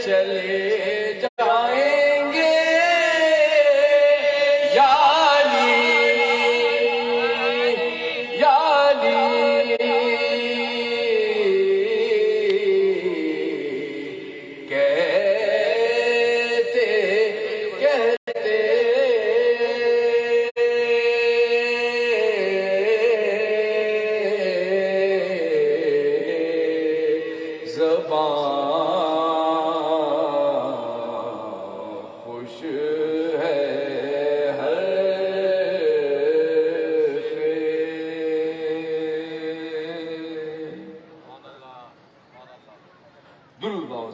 چلے جائیں گے یا علی یا علی کہتے کہتے زبان خوش ہے ہر درود باز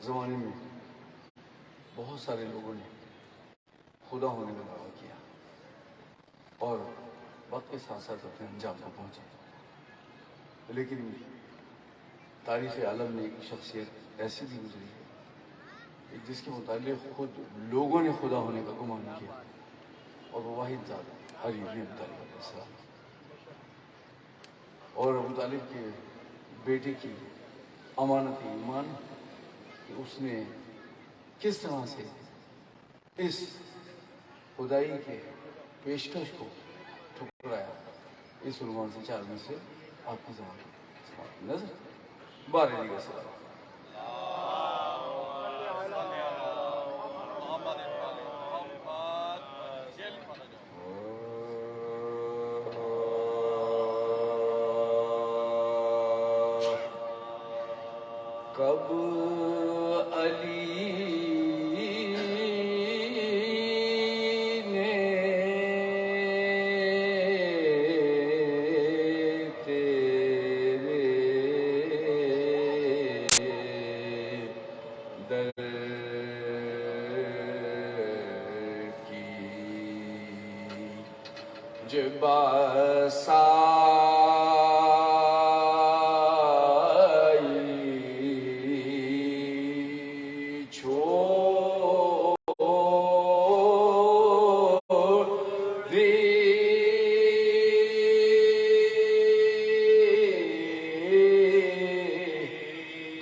زمانے میں بہت سارے لوگوں نے خدا ہونے کا دعویٰ کیا اور وقت کے ساتھ ساتھ اپنے انجام کو پہنچا، لیکن تاریخ عالم میں ایک شخصیت ایسی بھی گزری ہے جس کے متعلق خود لوگوں نے خدا ہونے کا گمان کیا، اور وہ واحد ذات علی بن ابی طالب علیہ السلام، اور ابو طالب کے بیٹے کی امانت ایمان کہ اس نے کس طرح سے اس خدائی کے پیشکش کو ٹھکرایا، اس عنوان سے 4 میں سے آپ کی زبان نظر 12 دیگر سلام۔ کب علی نے تیرے در کی جب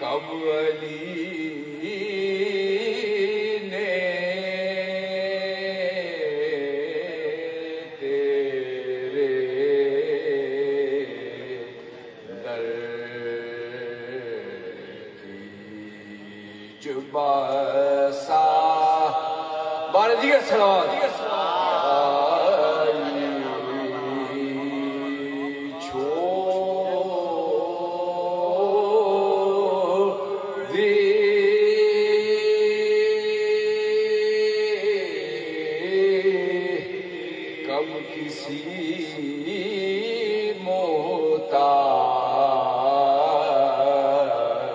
کب علی نے تیرے در کی جبا سا 12 دیگر سلام کب کسی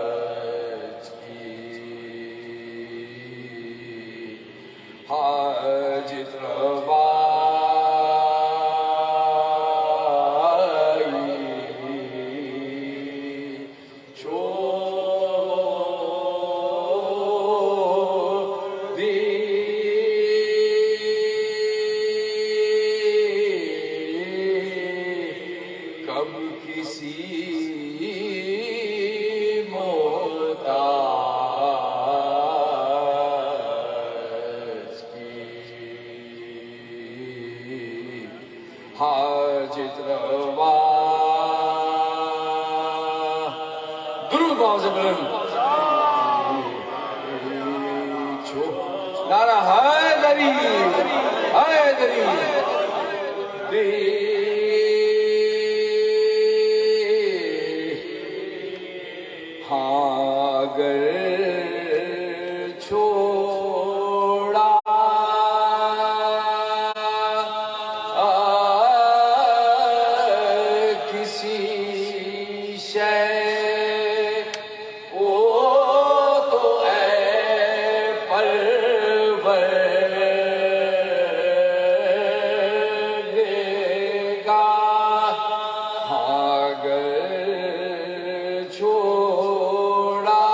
محتاج کی حاجت روائی چھوڑ دی، کب کسی محتاج کی حاجت روا۔ درود باز بلند نعرہ حیدری حیدری ہاں اگر چھوڑا کسی شے وہ تو اے پروردگار، ہاں اگر چھوڑا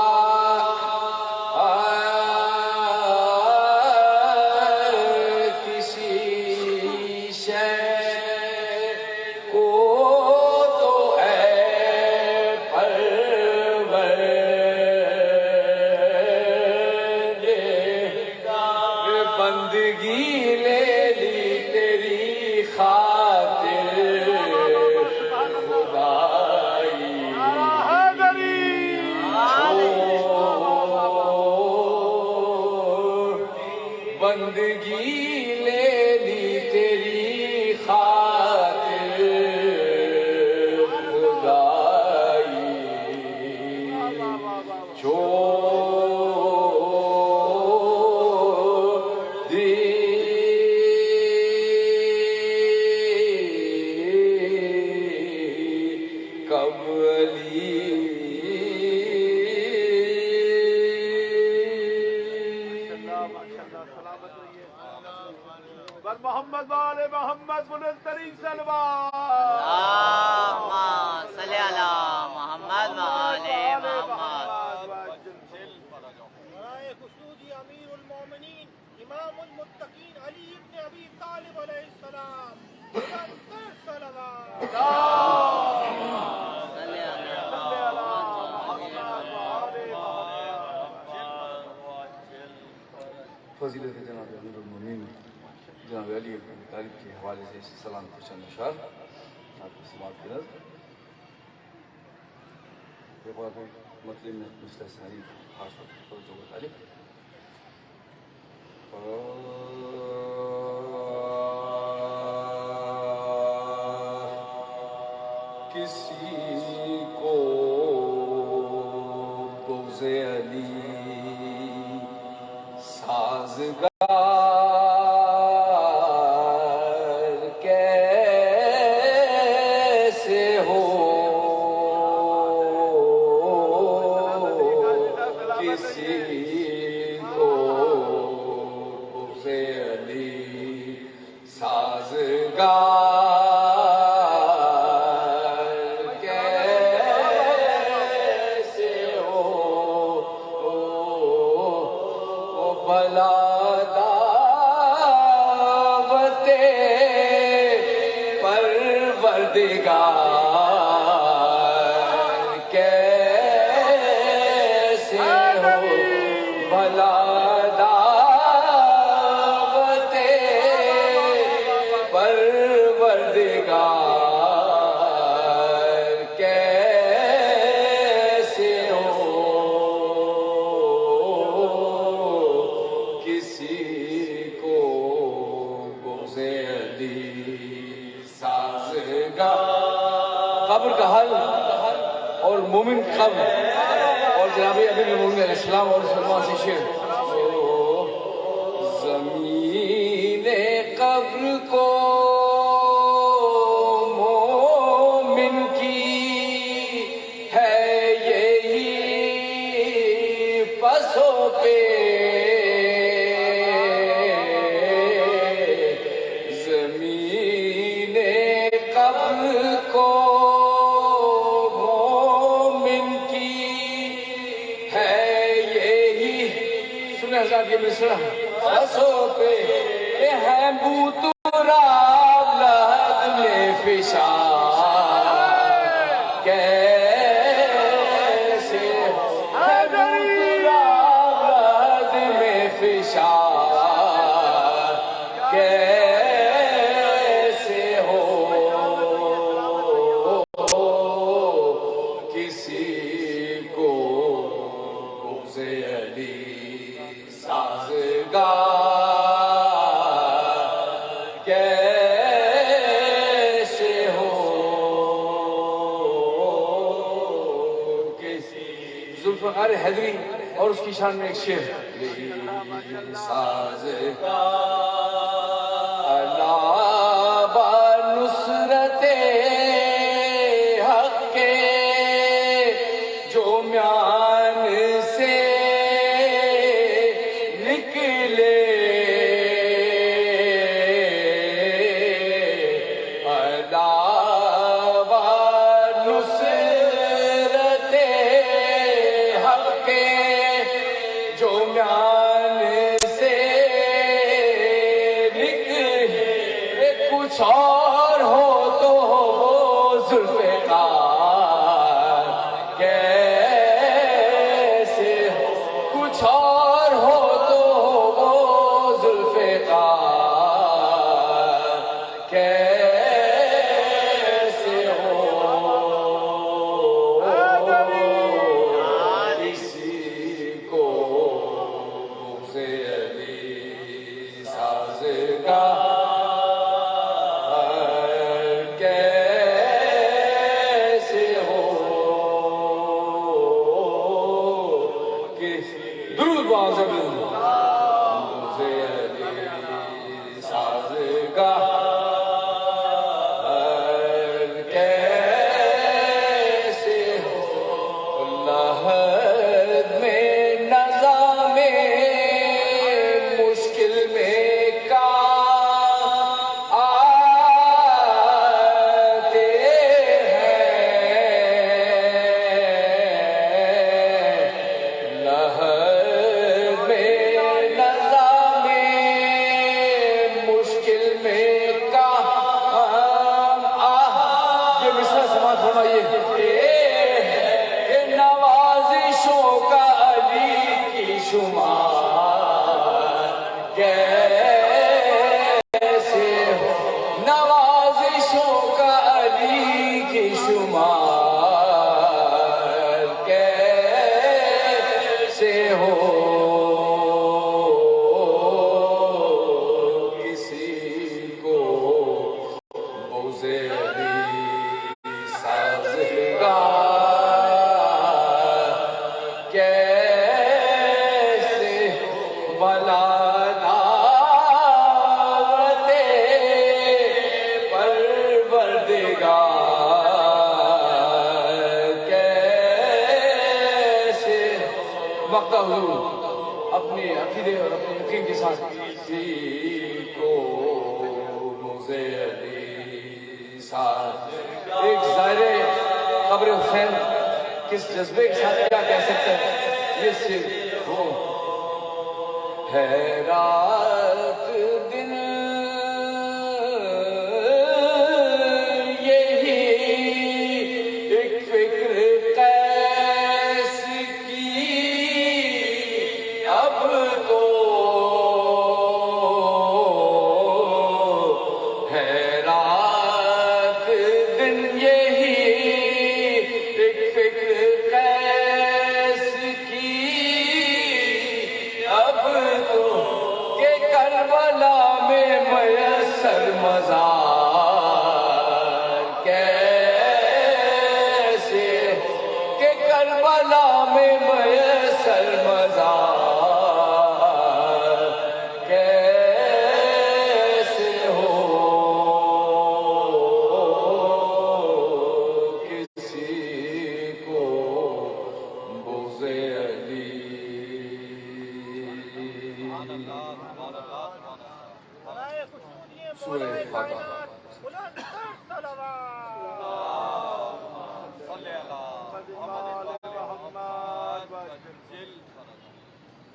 کسی شے بلند ترین سلوات اللهم صل علی محمد و آل محمد. برائے خصوصی امیر المومنین امام المتقین علی ابن ابی طالب علیہ السلام بلند تر صلوات. صل علی فضیلت جناب امیر المومنین جناب علی بن ابی طالب کے حوالے سے سلام کے چند اشعار آپ کی سماعت کی نظر. یہ بات ہے مطلب میں مسئلہ ثانی خاص طور پر توجہ متعلق کسی کو بغض علی سازگار کیسے ہو کسی کو بغض علی سازگار کیسے ہو بلا دعوت پروردگار کیسے ہو بلا دعوت پروردگار کیسے ہو کسی کو بغض علی سازگار. قبر کا حل اور مومن قبر اور جناب امیر المومنین علیہ السلام اور سلمان سے شعر. زمین قبر کو مومن کی ہے یہی پسو پہ زمین قبر کو مومن کی ہے یہی. سنیں حضرات یہ مصرع پسو پہ ہے بوتراب لحد میں فشار کیسے ہے بوتراب لحد میں فشار کیسے ہو کسی کو بغض علی سازگار کیسے ہو کسی. ذوالفقار حیدری اور اس کی شان میں ایک شعر سازگار علابہ نصرت حق کے جو میان سے نکلے علابہ نصرت حق کے جو میان سے نکلے کچھ اور ہو تو ہو ذوالفقار کیسے ہو کچھ اور ہو تو ہو ذوالفقار کیسے ہو کسی کو بغض علی سازگار کیسے ہو کسی. درود معظم بغض علی سازگار روزے علی سازگار کیسے بلا دعوت پروردگار کیسے وقت حضور اپنے عقیدے اور اپنے یقین کے ساتھ کسی کو روزے علی ساتھ ایک ظاہر قبر حسین کس جذبے کے ساتھ کیا کہہ سکتے ہیں یہ صرف وہ ہے رات دن یہی ایک فکر قیس کی اب تو ہے رات دن یہی ایک فکر قیس کی اب تو کہ کربلا میں میسر مزار کیسے کہ کربلا میں میسر مزار کیسے ہو کسی کو بغض علی برائے خشنودی سورہ مولا فاتحہ کائنات بلند تر صلوات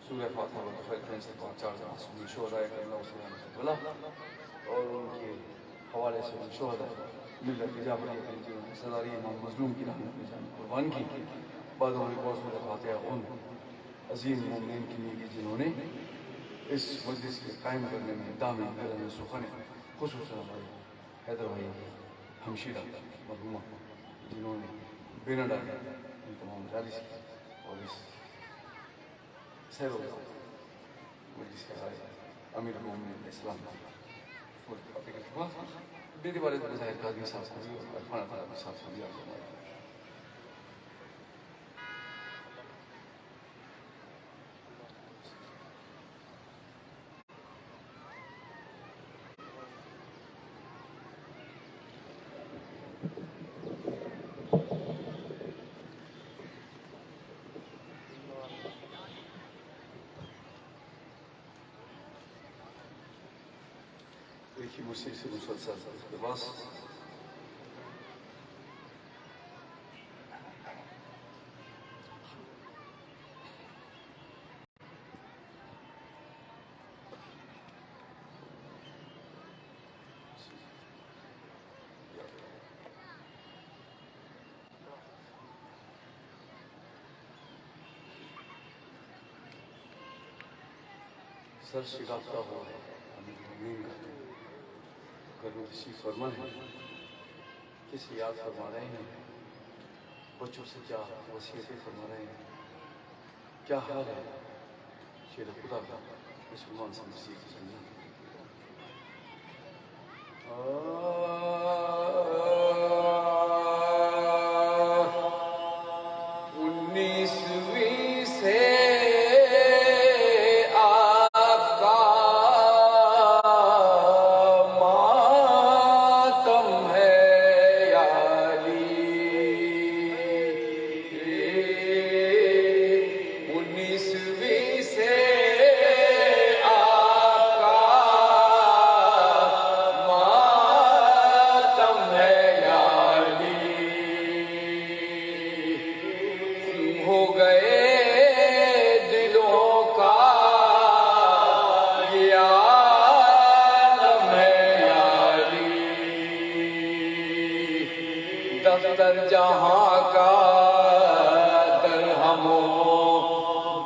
سورہ فاتحہ و خیر کریں سے چار معصومین شہداء کربلا اللہ اور ان کے حوالے سے ان شہداء ملت جعفریہ کے جنہوں نے سرداری امام مظلوم کی رحمت میں جان قربان کی بعد اور ایک اور سورہ فاتحہ ان عظیم مومنین کے لیے جنہوں نے اس مجلس کے قائم کرنے میں دامن حیدر سخن خصوصاً ہمارے حیدر بھائی ہمشیرہ مرحومہ جنہوں نے بینا ڈالا ان تمام جالس اور اس سیر و مجلس کے سارے امیر المومنین اسلام بیدی والد بظاہر قادری صاحب صاحبی اور عرفان عطا صاحب صاحبی آپ ہمارے ایک ہی مسیح سے مسلسل لباس سر شکافتہ ہوا ہے امیر المومنین کا کرو کسی فرما ہے کسی یاد فرما رہے ہیں بچوں سے کیا وصیتیں فرما رہے ہیں کیا حال ہے شیر خدا کا مسلمان سے مسیح کی سننا 19ویں سے ہو گئے دلوں کا یہ عالم ہے یاری دفتر جہاں کا درہم و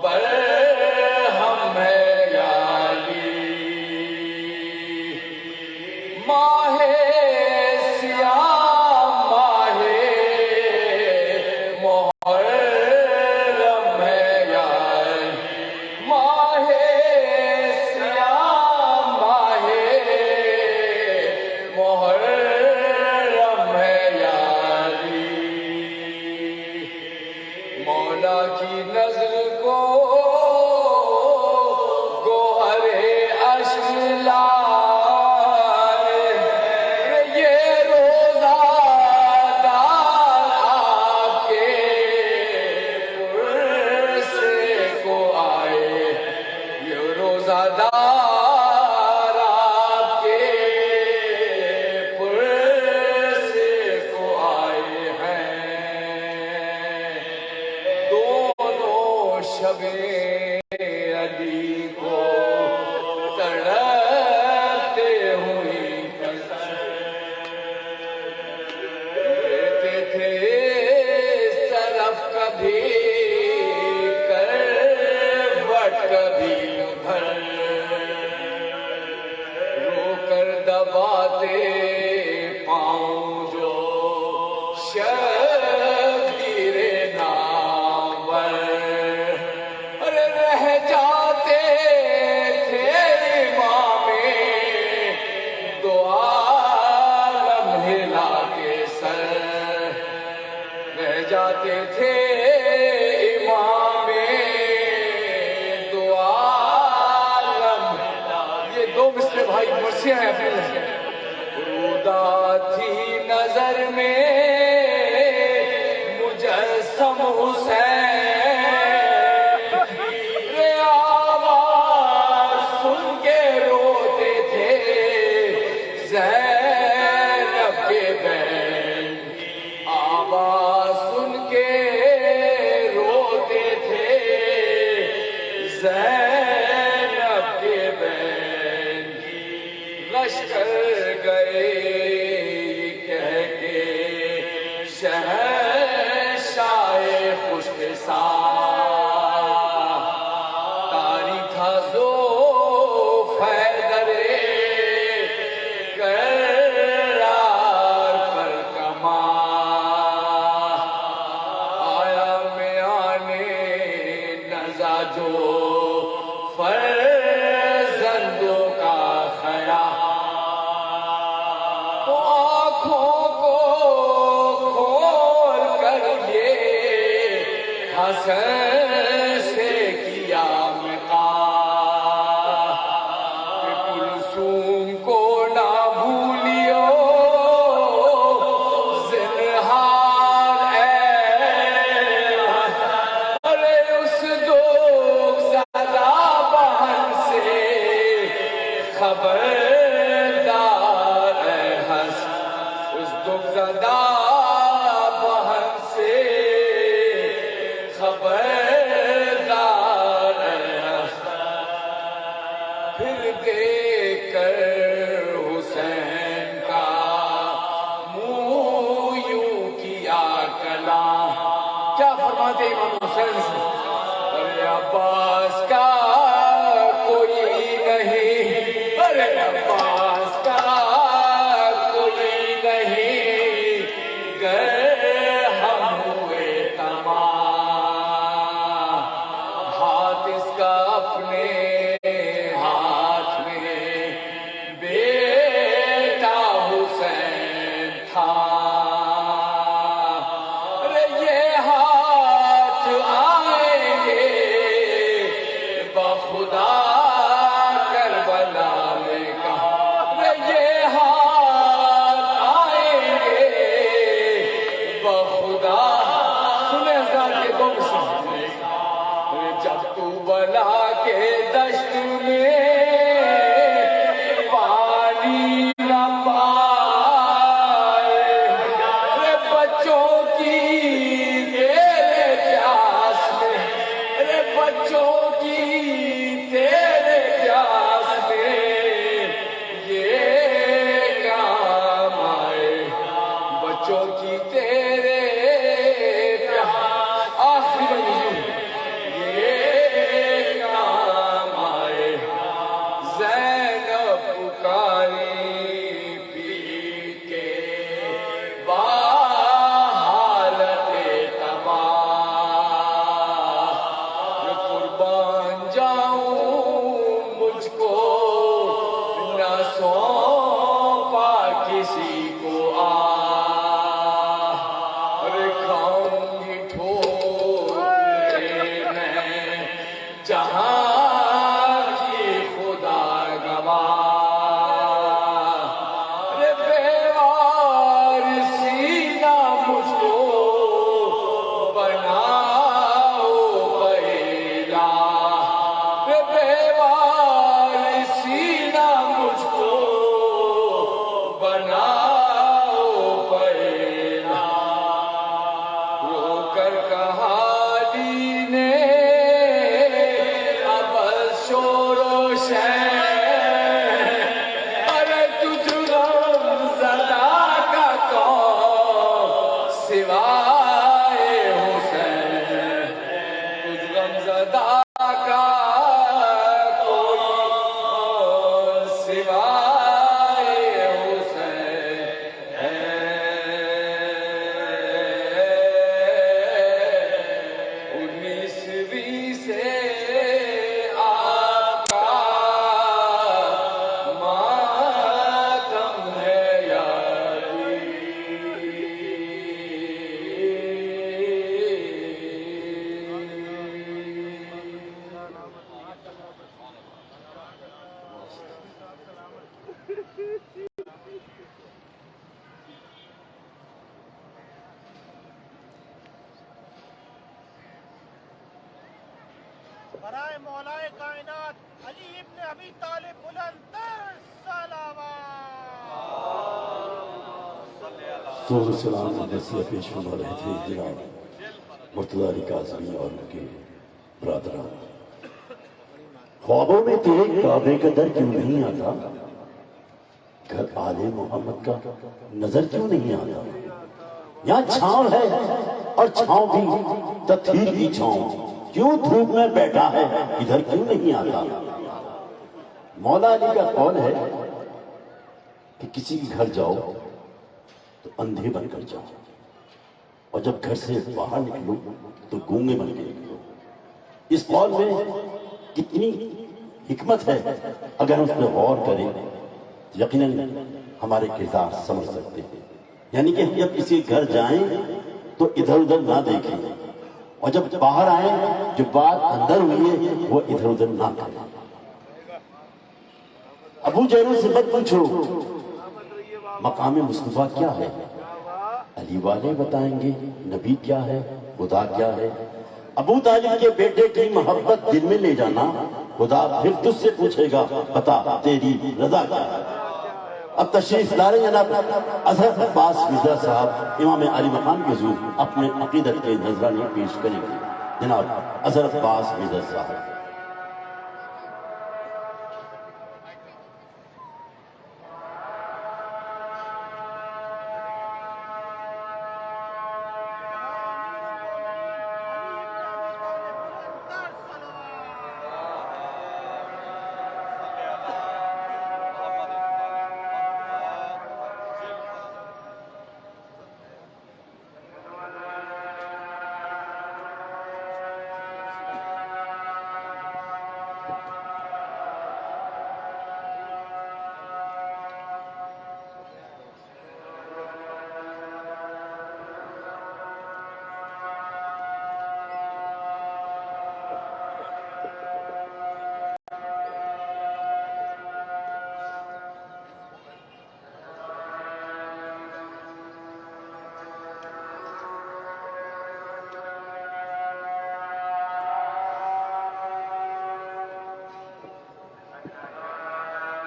برہم ہے یاری ماہ سیاہ ماہ محرم ہے یاری ماہ سیاہ ماہ محرم جاتے تھے امام دو عالم. یہ دو مصرے بھائی مرثیہ ہیں اپنے لئے. رودا تھی نظر میں مجسم حسین، رے آواز سن کے روتے تھے زینب کے بین. آواز سن کے روتے تھے زینب کے بین. لشکر گئے کہہ کے شہنشاہ خشک سار، تاری تھا ذوالفقار کرار پر کمار. آیا میانے نزا جو فرزندوں کا خیال، تو آنکھوں کو کھول کر یہ حسن سے کیا مقام. کہ کلثوم کو نہ بھولیو زنہار اے حسن. ارے اس دوگ زدہ بہن سے خبردار اے حسن. اس دوگ زدہ بہن سے خبردار اے حسن. پھر دیکھ کر حسین کا منہ یوں کیا کلام. کیا فرماتے امام حسین سے؟ ارے عباس کا کوئی نہیں، ارے عباس کا کوئی نہیں، گر ہم ہوئے تمام. ہاتھ اس کا اپنے ہاتھ میں بیٹا حسین تھا. ارے یہ ہاتھ آئیں گے بخدا کربلا میں کہا. ارے یہ ہاتھ آئیں گے بخدا. سنیں حضرات کے دو مصرے. جب تو بلا کے دشت میں پانی نہ پائے، رے بچوں کی تیرے پیاس میں، رے بچوں کی تیرے پیاس میں یہ کام آئے. بچوں کی تیرے پیاس آخری منظور یہ کام آئے. زینب پکاری پی کے باہر برائے مولائے کائنات علی ابن ابی طالب بلند تر صلوات. تو سلام نصیحت پیش فرما رہے تھے جناب مرتضیٰ علی کاظمی اور ان کے برادران. خوابوں میں تیرے کعبے کا در کیوں نہیں آتا؟ گھر آل محمد کا نظر کیوں نہیں آتا؟ یہاں چھاؤں ہے اور چھاؤں بھی تطہیر کی چھاؤں، کیوں دھوپ میں بیٹھا ہے ادھر کیوں نہیں آتا؟ مولا علی کا قول ہے کہ کسی کے گھر جاؤ تو اندھے بن کر جاؤ، اور جب گھر سے باہر نکلو تو گونگے بن کے نکلو. اس قول میں کتنی حکمت ہے، اگر اس پہ غور کریں یقیناً ہمارے کردار سمجھ سکتے ہیں. یعنی کہ ہم جب کسی گھر جائیں تو ادھر ادھر نہ دیکھیں، اور جب باہر آئیں جو بات اندر ہوئی ہے وہ ادھر ادھر نہ کریں. ابو جہل سے مت پوچھو مقام مصطفیٰ کیا ہے، علی والے بتائیں گے نبی کیا ہے، خدا کیا ہے. ابو طالب کے بیٹے کی محبت دل میں لے جانا، خدا پھر تجھ سے پوچھے گا بتا تیری رضا کیا ہے. اب تشریف لا رہے ہیں جناب اظہر عباس مرزا صاحب امام علی مقام کے حضور اپنے عقیدت کے نذرانے پیش کریں گے. جناب اظہر عباس مرزا صاحب.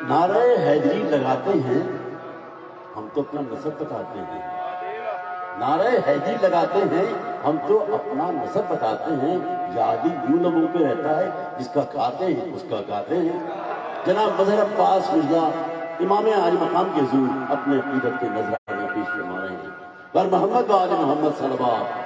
نعرہ حیدری لگاتے ہیں ہم تو اپنا نسب بتاتے ہیں. نعرہ حیدری لگاتے ہیں ہم تو اپنا نسب بتاتے ہیں. یادی یوں لبوں پہ رہتا ہے جس کا کھاتے ہیں اس کا گاتے ہیں. جناب اظہر عباس مرزا امام علی مقام کے حضور اپنے عقیدت کے نذرانے پیش فرما رہے ہیں. بر محمد و آل محمد صلوات.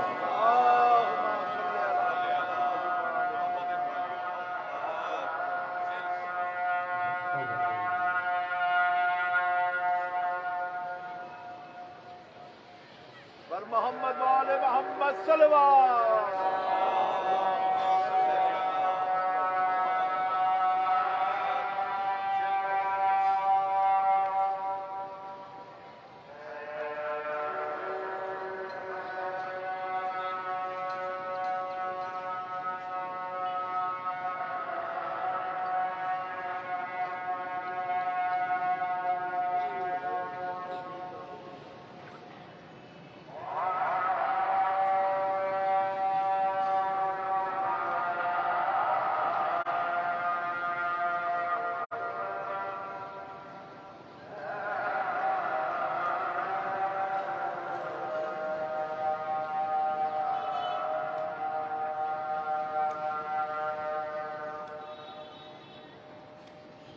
بر محمد و آل محمد صلوات.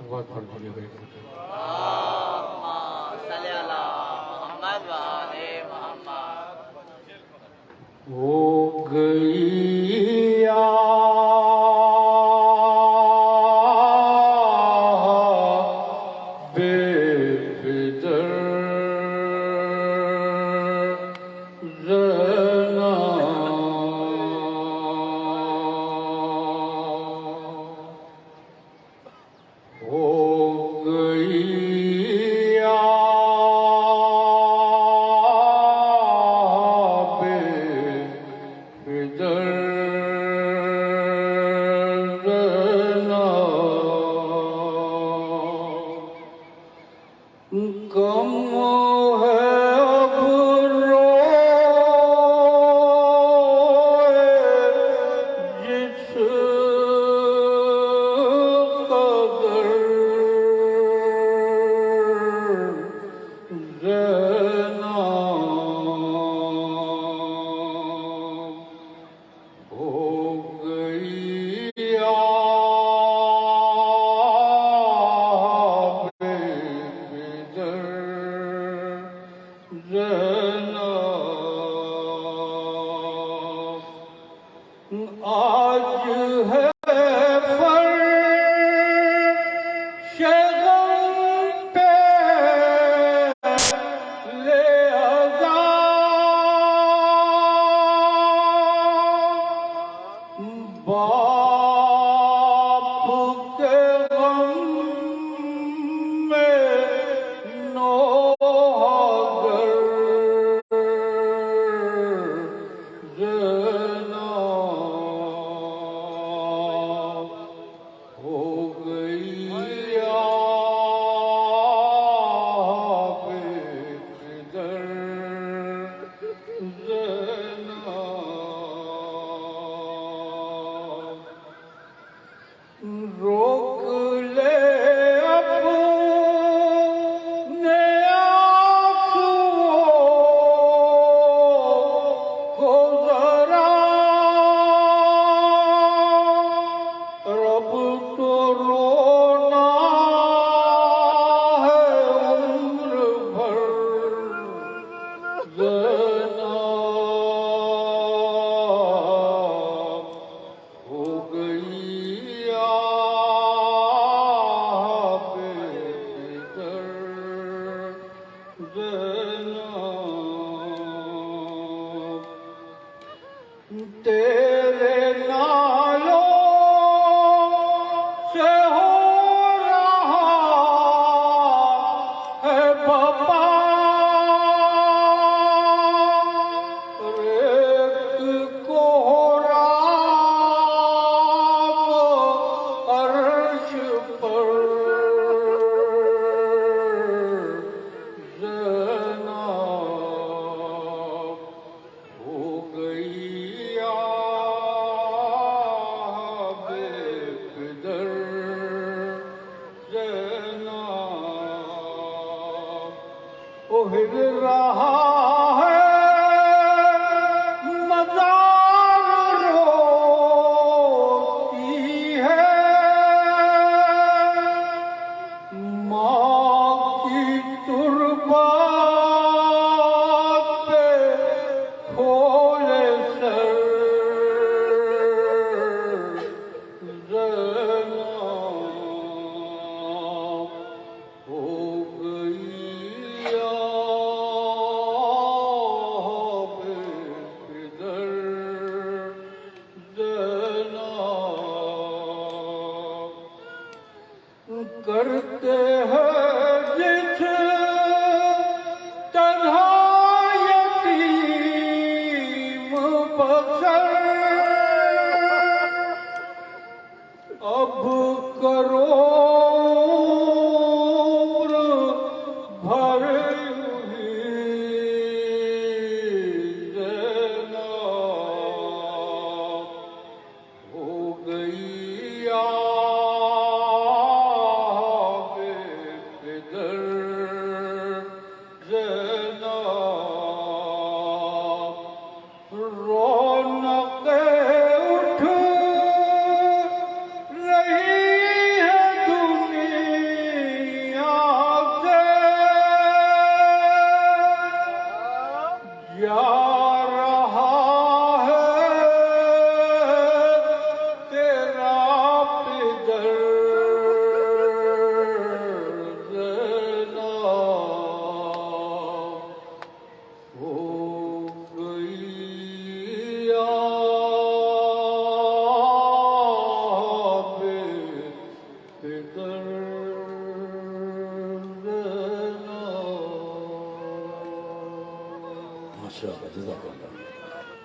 اللہم صلی علی محمد و آل محمد. ہو گئی بے فدر زنا ہو گئی بے فدر آج ہے فرش غم پہ لے عذاب، باپ کے غم میں نوح گر روک لے اپنے آنسوؤں کو ذرا، رب تو رونا ہے عمر بھر، زینب ہو گئی تیرے نالوں سے ہو رہا ہے بپا، ریت کوہرام عرش پر، ہل رہا ہے مزار روتی ہے، ماں کی تربت پہ کھولے سر، زینب ہو گئی کرتے ہیں جس طرح یتیم بسر، اب کرو عمر بھر زینب ہو گئی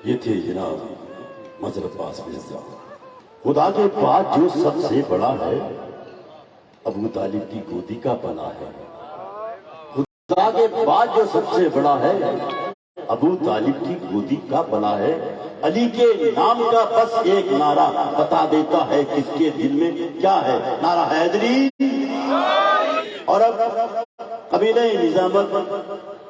یہ تھے جناب مظہر عباس مرزا۔ خدا کے بعد جو سب سے بڑا ہے ابو طالب کی گودی کا بنا ہے، خدا کے بعد جو سب سے بڑا ہے ابو طالب کی گودی کا بنا ہے، علی کے نام کا بس ایک نعرہ بتا دیتا ہے کس کے دل میں کیا ہے، نعرہ حیدری۔ اور اب قبیلہ نظامت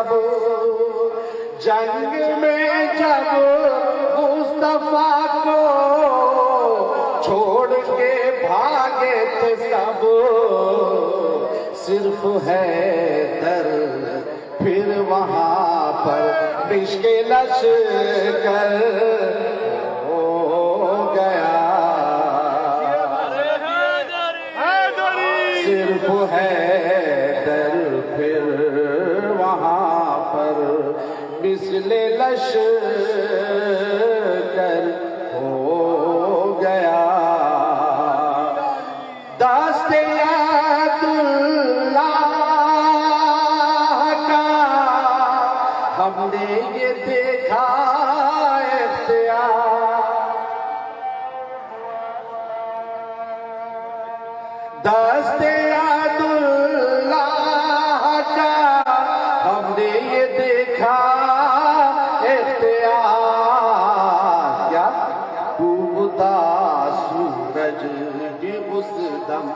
سب جنگ میں جب مصطفیٰ کو چھوڑ کے بھاگے تھے سب صرف حیدر پھر وہاں پر عشق لشکر ہو گیا صرف حیدر پھر وہاں پر مثل لشکر ہو گیا دست عبداللہ کا ہم نے یہ دیکھا اختیار دست عبداللہ کا ہم نے یہ دیکھا اختیار کیا ڈوبتا سورج بھی اس دم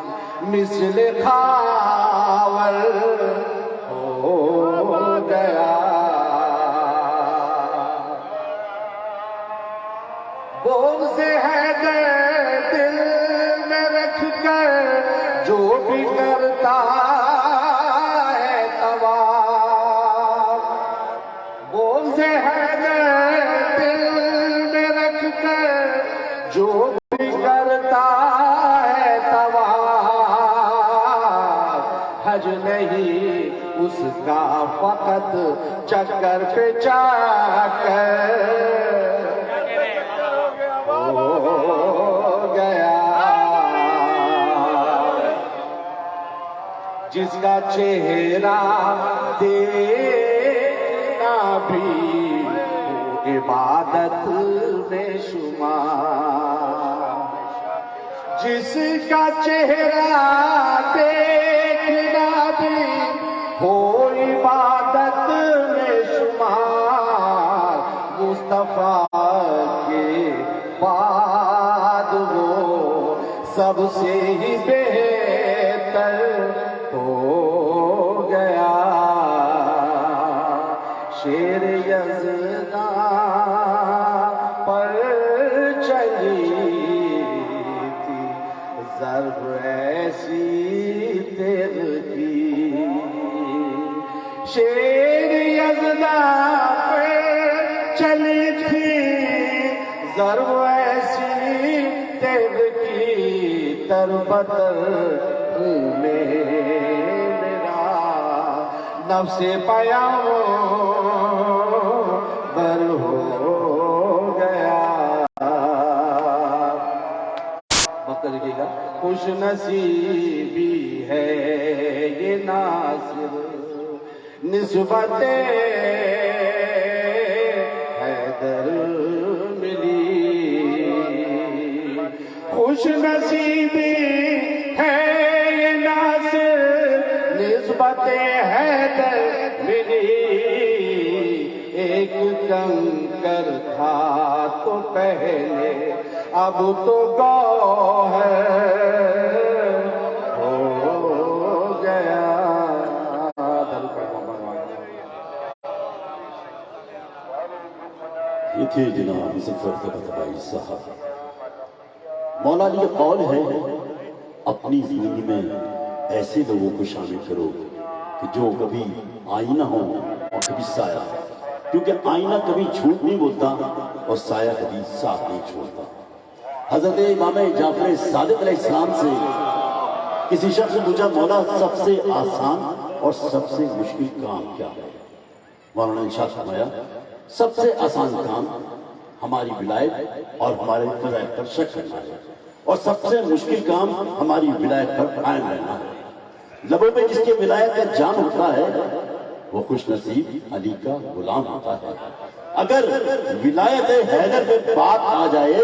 مثل خاور ہو گیا بغض حیدر دل میں رکھ کر جو بھی کرتا ہے طواف بغض حیدر دل میں رکھ کر جو بھی کرتا ہے طواف حج نہیں اس کا فقط چکر پہ جا کر ہو گیا جس کا چہرہ دیکھنا بھی وہ عبادت میں شمار جس کا چہرہ دیکھنا بھی ہو عبادت میں شمار مصطفیٰ کے بعد وہ سب سے ہی بہتر ہو گیا شیر یزداں پر چلی تھی ضرب ایسی تیغ کی شیر یزداں پر چلی تھی ضرب ایسی تیغ کی تربتر میں میرا نفس پیام بر ہو گیا وقت لگے گا خوش نصیبی ہے یہ ناصر نسبت حیدر ملی خوش نصیبی ہے یہ ناصر نسبت حیدر ملی ایک کنکر تھا تو پہلے اب تو گوہر ہو گیا یہ تھے جناب مظفر طلعت بھائی صاحب مولا علی کا قول ہے اپنی زندگی میں ایسے لوگوں کو شامل کرو کہ جو کبھی آئینہ ہو اور کبھی سایہ کیونکہ آئینہ کبھی جھوٹ نہیں بولتا اور سایہ کبھی ساتھ نہیں چھوڑتا حضرت امام جعفر صادق علیہ السلام سے کسی شخص نے پوچھا مولا سب سے آسان اور سب سے مشکل کام کیا ہے مولانا نے ارشاد فرمایا سب سے آسان کام ہماری ولایت اور ہمارے فضائل پر شک کرنا ہے اور سب سے مشکل کام ہماری ولایت پر قائم رہنا ہے لبوں پہ جس کی ولایت کا جام ہوتا ہے وہ خوش نصیب علی کا غلام ہوتا ہے اگر ولایت حیدر پہ بات آ جائے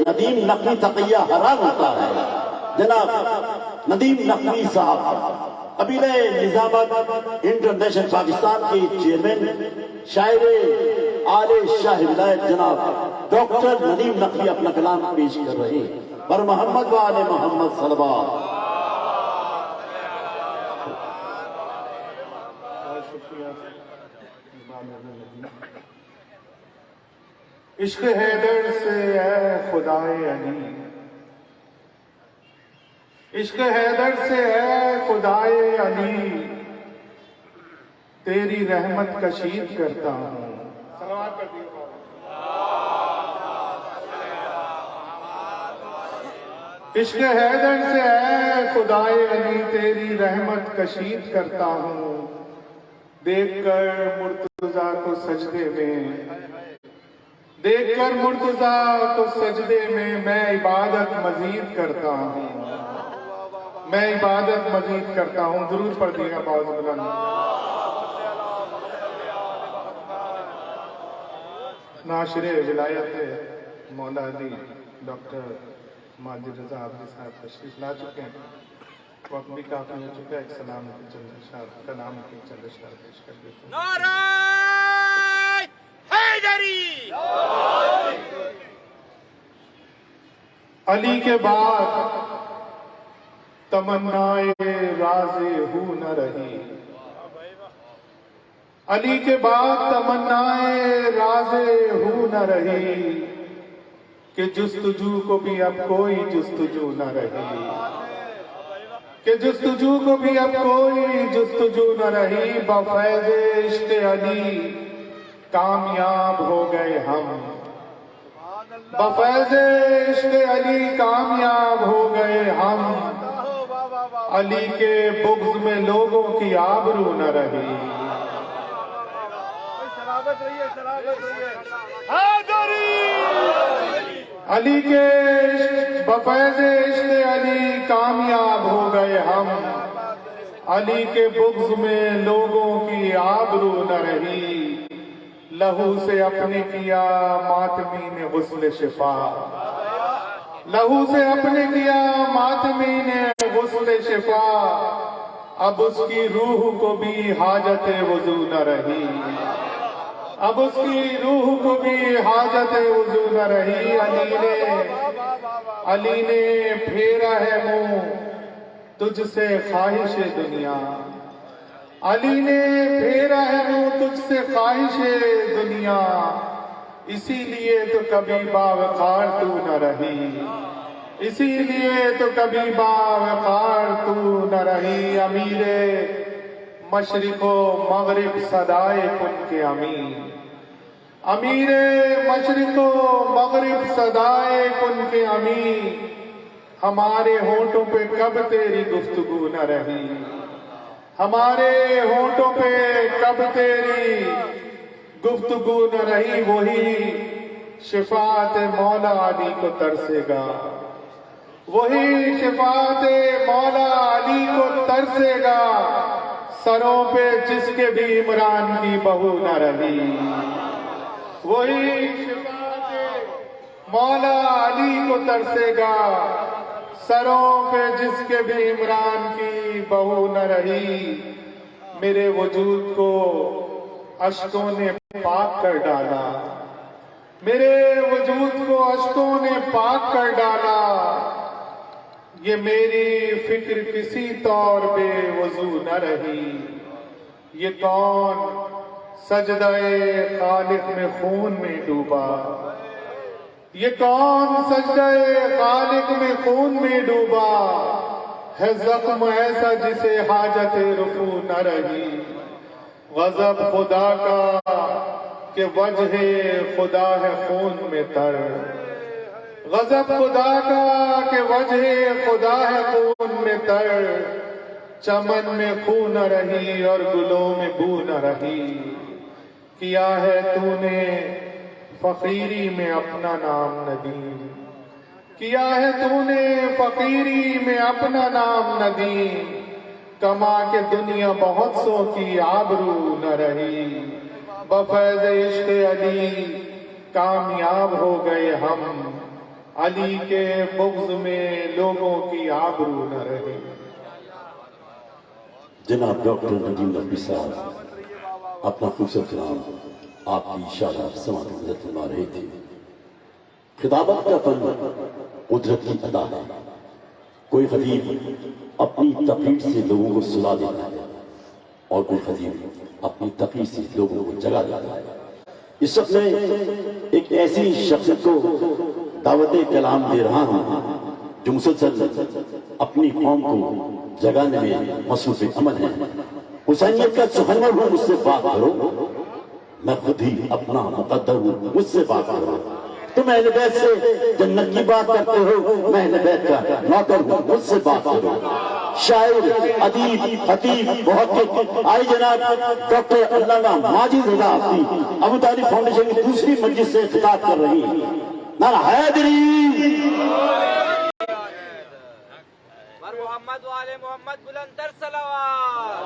ندیم نقوی تقیہ حرام ہوتا ہے جناب ندیم نقوی صاحب قبیلہ نظام آباد انٹرنیشنل پاکستان کے چیئرمین شاعر آل شاہ ولایت جناب ڈاکٹر ندیم نقوی اپنا کلام پیش کر رہے ہیں بر محمد و آل محمد صلوات شکریہ عشق حیدر سے اے خدائے علی، عشق حیدر سے اے خدائے علی، تیری رحمت کشید کرتا ہوں۔ سلوات کر دیو۔ عشق حیدر سے اے خدائے علی، تیری رحمت کشید کرتا ہوں، دیکھ کر مرتضیٰ کو سجدے میں، دیکھ کر مرتضیٰ کو سجدے میں عبادت مزید کرتا ہوں، میں عبادت مزید کرتا ہوں۔ درود پڑھ دیے گا باز بلند۔ ناشر ولایت مولا علی ڈاکٹر ماجد رضا عابدی صاحب تشریف لا چکے ہیں، وقت بھی کافی ہو چکا ہے، ایک سلام کی چند اشعار کلام کی چند اشعار پیش کر دیتے ہیں۔ نعرہ حیدری! علی کے بعد تمنائے راز ہو نہ رہی، علی کے بعد تمنائے راز ہو نہ رہی، کہ جستجو کو بھی اب کوئی جستجو نہ رہی، کہ جستجو کو بھی اب کوئی جستجو نہ رہی، بفیض عشق علی کامیاب ہو گئے ہم، بفیض عشق علی کامیاب ہو گئے ہم، علی کے بغض میں لوگوں کی آبرو نہ رہی۔ سلامت رہیے، سلامت رہیے۔ حیدری! علی کے بفیض عشق علی کامیاب ہو گئے ہم، علی کے بغض میں لوگوں کی آبرو نہ رہی، لہو سے اپنے کیا ماتمی نے غسل شفا، لہو سے اپنے کیا ماتمی نے غسل شفا، اب اس کی روح کو بھی حاجت وضو نہ رہی، اب اس کی روح کو بھی حاجت وضو نہ رہی، علی نے پھیرا ہے منہ تجھ سے خواہش دنیا، علی نے پھیرا ہے منہ تجھ سے خواہش دنیا، اسی لیے تو کبھی باوقار تو نہ رہی، اسی لیے تو کبھی باوقار تو نہ رہی، امیر مشرق و مغرب صدائے کن کے امین، امیر مشرق و مغرب صدائے کن کے امین، ہمارے ہونٹوں پہ کب تیری گفتگو نہ رہی، ہمارے ہونٹوں پہ کب تیری گفتگو نہ رہی، وہی شفاعت مولا علی کو ترسے گا، وہی شفاعت مولا علی کو ترسے گا، سروں پہ جس کے بھی عمران کی بہو نہ رہی، وہی شفاعت مولا علی کو ترسے گا، سروں پہ جس کے بھی عمران کی بہو نہ رہی، میرے وجود کو اشکوں نے پاک کر ڈالا، میرے وجود کو اشکوں نے پاک کر ڈالا، یہ میری فکر کسی طور بے وضو نہ رہی، یہ کون سجدہ خالق میں خون میں ڈوبا، یہ کون سجدہ خالق میں خون میں ڈوبا، ہے زخم ایسا جسے حاجت رفو نہ رہی، غضب خدا کا کہ وجہ خدا ہے خون میں تر، غضب خدا کا کہ وجہ خدا ہے خون میں تر، چمن میں خون نہ رہی اور گلوں میں بو نہ رہی، کیا ہے تو نے فقیری میں اپنا نام ندیم، کیا ہے تو نے فقیری میں اپنا نام ندیم، کما کے دنیا بہت سو کی آبرو نہ رہی، بفیض عشق علی کامیاب ہو گئے ہم، علی کے بغض میں لوگوں کی آبرو نہ رہی۔ جناب ڈاکٹر ندیم نقوی صاحب اپنا خوبصورت کلام آپ کی شاداب سماعت میں فرما رہے تھے۔ خطابت کا فن قدرت کی عطا ہے، کوئی خطیب اپنی تقریر سے لوگوں کو سلا دیتا ہے اور کوئی خطیب اپنی تقریر سے لوگوں کو جگا دیتا ہے۔ اس وقت میں ایک ایسی شخصیت کو دعوت کلام دے رہا ہوں جو مسلسل اپنی قوم کو جگانے میں مصروف عمل ہے. حسینیت کا سخنور ہوں، مجھ سے بات کرو. میں خود ہی اپنا مقدر ہوں، مجھ سے بات کرو. تم اہل بیت سے جنت کی بات کرتے ہو، میں اہل بیت کا نوکر ہوں، مجھ سے بات کرو. شاعر، ادیب، خطیب، محقق آئی جناب ڈاکٹر علامہ ماجد رضا اپنی ابو طالب فاؤنڈیشن کی دوسری مجلس سے خطاب کر رہی ہیں. نعرہ حیدری. محمد و آل محمد بلند تر صلوات.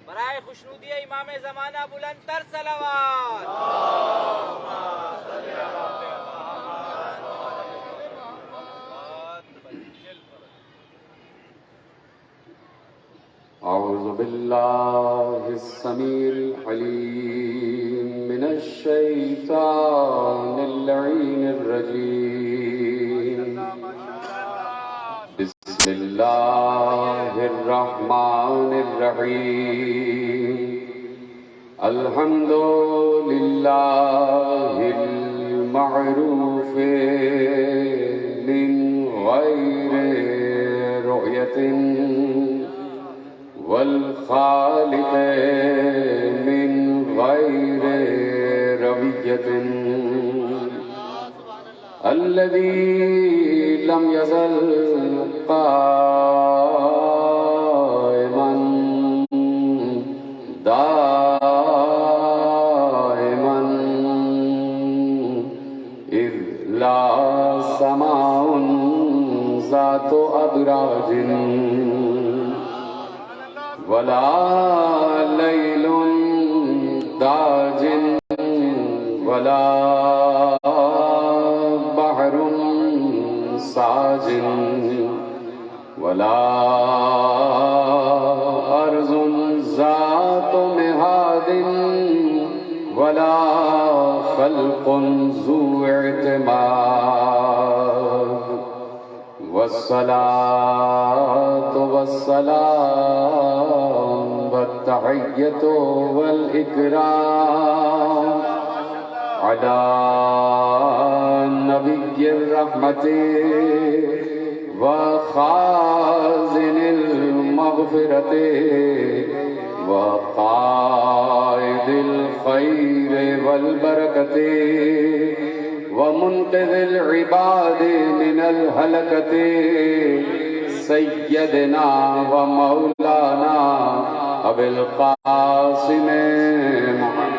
برائے خوشنودی امام زمانہ بلند تر صلوات. أعوذ بالله السميع العليم من الشيطان اللعين الرجيم. بسم الله الرحمن الرحيم. الحمد لله المعروف من غير رؤية والخالق من غير روية الذي لم يزل قائما دائما إذ لا سماء ذات أبراج ولا ليل داج ولا بحر ساج ولا أرض ذات مهاد ولا خلق ذو اعتماد. والصلاة والسلام والتحية والإكرام على نبي الرحمة وخازن المغفرة وقائد الخير والبركة ومنقذ العباد من الهلكة سيدنا ومولانا أبي القاسم محمد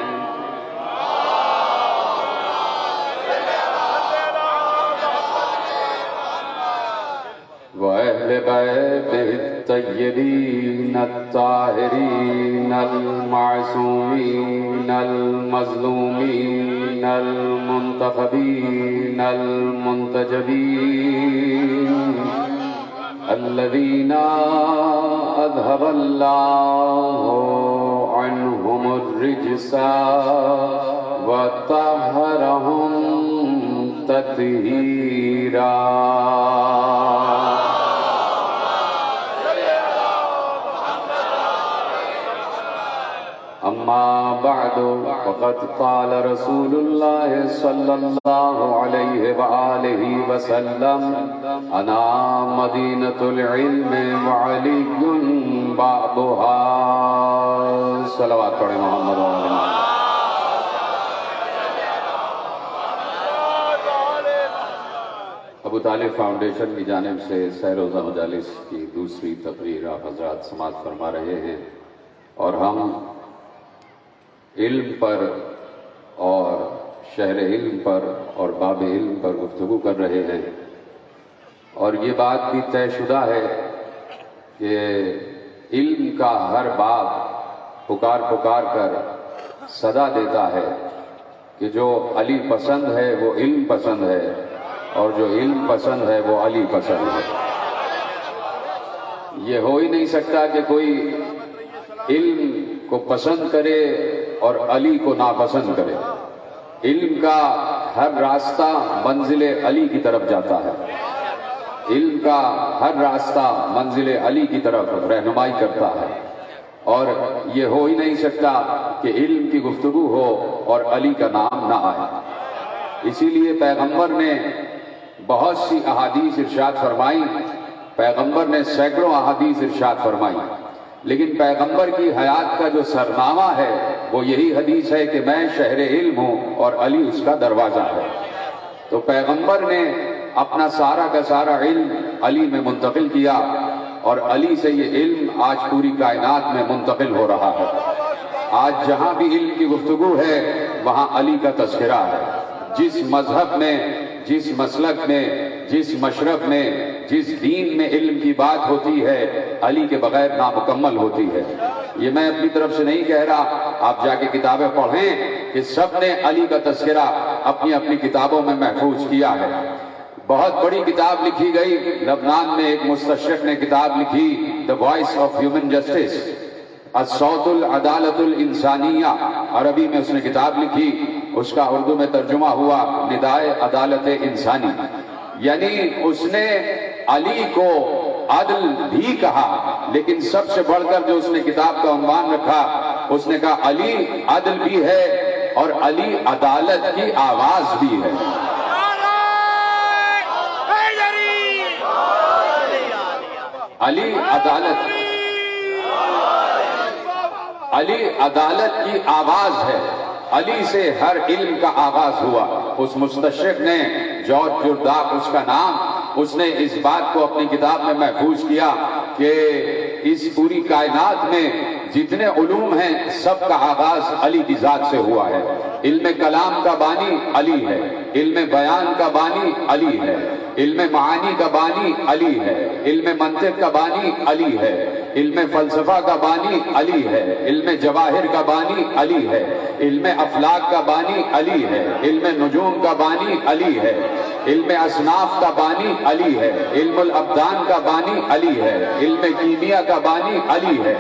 وأهل بيته الطيبين الطاهرين المعصومين المظلومين المنتخبين المنتجبين الذين أذهب الله عنهم الرجس وطهرهم تطهيرا. أما بعد فقد قال رسول الله صلى الله عليه وآله وسلم أنا مدينة العلم وعلي بابها. صلوات پڑھیں محمد و آل محمد. ابو طالب فاؤنڈیشن کی جانب سے سہ روزہ مجالس کی دوسری تقریر آپ حضرات سماعت فرما رہے ہیں اور ہم علم پر اور شہر علم پر اور باب علم پر گفتگو کر رہے ہیں. اور یہ بات بھی طے شدہ ہے کہ علم کا ہر باب پکار پکار کر صدا دیتا ہے کہ جو علی پسند ہے وہ علم پسند ہے اور جو علم پسند ہے وہ علی پسند ہے. یہ ہو ہی نہیں سکتا کہ کوئی علم کو پسند کرے اور علی کو ناپسند کرے. علم کا ہر راستہ منزل علی کی طرف جاتا ہے. علم کا ہر راستہ منزل علی کی طرف رہنمائی کرتا ہے، اور یہ ہو ہی نہیں سکتا کہ علم کی گفتگو ہو اور علی کا نام نہ آئے۔ اسی لیے پیغمبر نے بہت سی احادیث ارشاد فرمائی، پیغمبر نے سینکڑوں احادیث ارشاد فرمائی، لیکن پیغمبر کی حیات کا جو سرنامہ ہے وہ یہی حدیث ہے کہ میں شہر علم ہوں اور علی اس کا دروازہ ہے۔ تو پیغمبر نے اپنا سارا کا سارا علم علی میں منتقل کیا، اور علی سے یہ علم آج پوری کائنات میں منتقل ہو رہا ہے۔ آج جہاں بھی علم کی گفتگو ہے وہاں علی کا تذکرہ ہے۔ جس مذہب میں، جس مسلک میں، جس مشرب میں، جس دین میں علم کی بات ہوتی ہے علی کے بغیر نامکمل ہوتی ہے۔ یہ میں اپنی طرف سے نہیں کہہ رہا، آپ جا کے کتابیں پڑھیں کہ سب نے علی کا تذکرہ اپنی اپنی کتابوں میں محفوظ کیا ہے۔ بہت بڑی کتاب لکھی گئی لبنان میں، ایک مستشرق نے کتاب لکھی The Voice of Human Justice، الصوت العدالت الانسانیہ، عربی میں اس نے کتاب لکھی، اس کا اردو میں ترجمہ ہوا ندائے عدالت انسانی۔ یعنی اس نے علی کو عدل بھی کہا، لیکن سب سے بڑھ کر جو اس نے کتاب کا عنوان رکھا، اس نے کہا علی عدل بھی ہے اور علی عدالت کی آواز بھی ہے۔ علی عدالت کی آواز ہے۔ علی سے ہر علم کا آغاز ہوا۔ اس مستشرق نے، جارج جرداق اس کا نام، اس نے اس بات کو اپنی کتاب میں محفوظ کیا کہ اس پوری کائنات میں جتنے علوم ہیں سب کا آغاز علی کی ذات سے ہوا ہے۔ علم کلام کا بانی علی ہے، علم بیان کا بانی علی ہے، علم معانی کا بانی علی ہے، علم منطق کا بانی علی ہے، علم فلسفہ کا بانی علی ہے، علم جواہر کا بانی علی ہے، علم افلاک کا بانی علی ہے، علم نجوم کا بانی علی ہے، علم اصناف کا بانی علی ہے، علم الابدان کا بانی علی ہے، علم کیمیا کا بانی علی ہے۔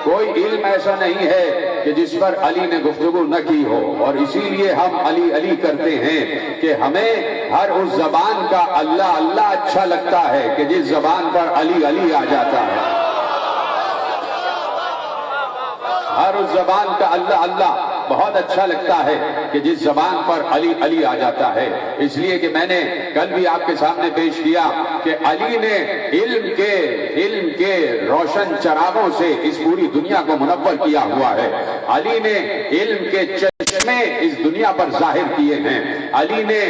کوئی علم ایسا نہیں ہے کہ جس پر علی نے گفتگو نہ کی ہو، اور اسی لیے ہم علی علی کرتے ہیں کہ ہمیں ہر اس زبان کا اللہ اللہ اچھا لگتا ہے کہ جس زبان پر علی علی آ جاتا ہے۔ ہر اس زبان کا اللہ اللہ بہت اچھا لگتا ہے کہ جس زبان پر علی علی آ جاتا ہے۔ اس لیے کہ میں نے کل بھی آپ کے سامنے پیش کیا کہ علی نے علم کے روشن چراغوں سے اس پوری دنیا کو منور کیا ہوا ہے۔ علی نے علم کے چشمے اس دنیا پر ظاہر کیے ہیں۔ علی نے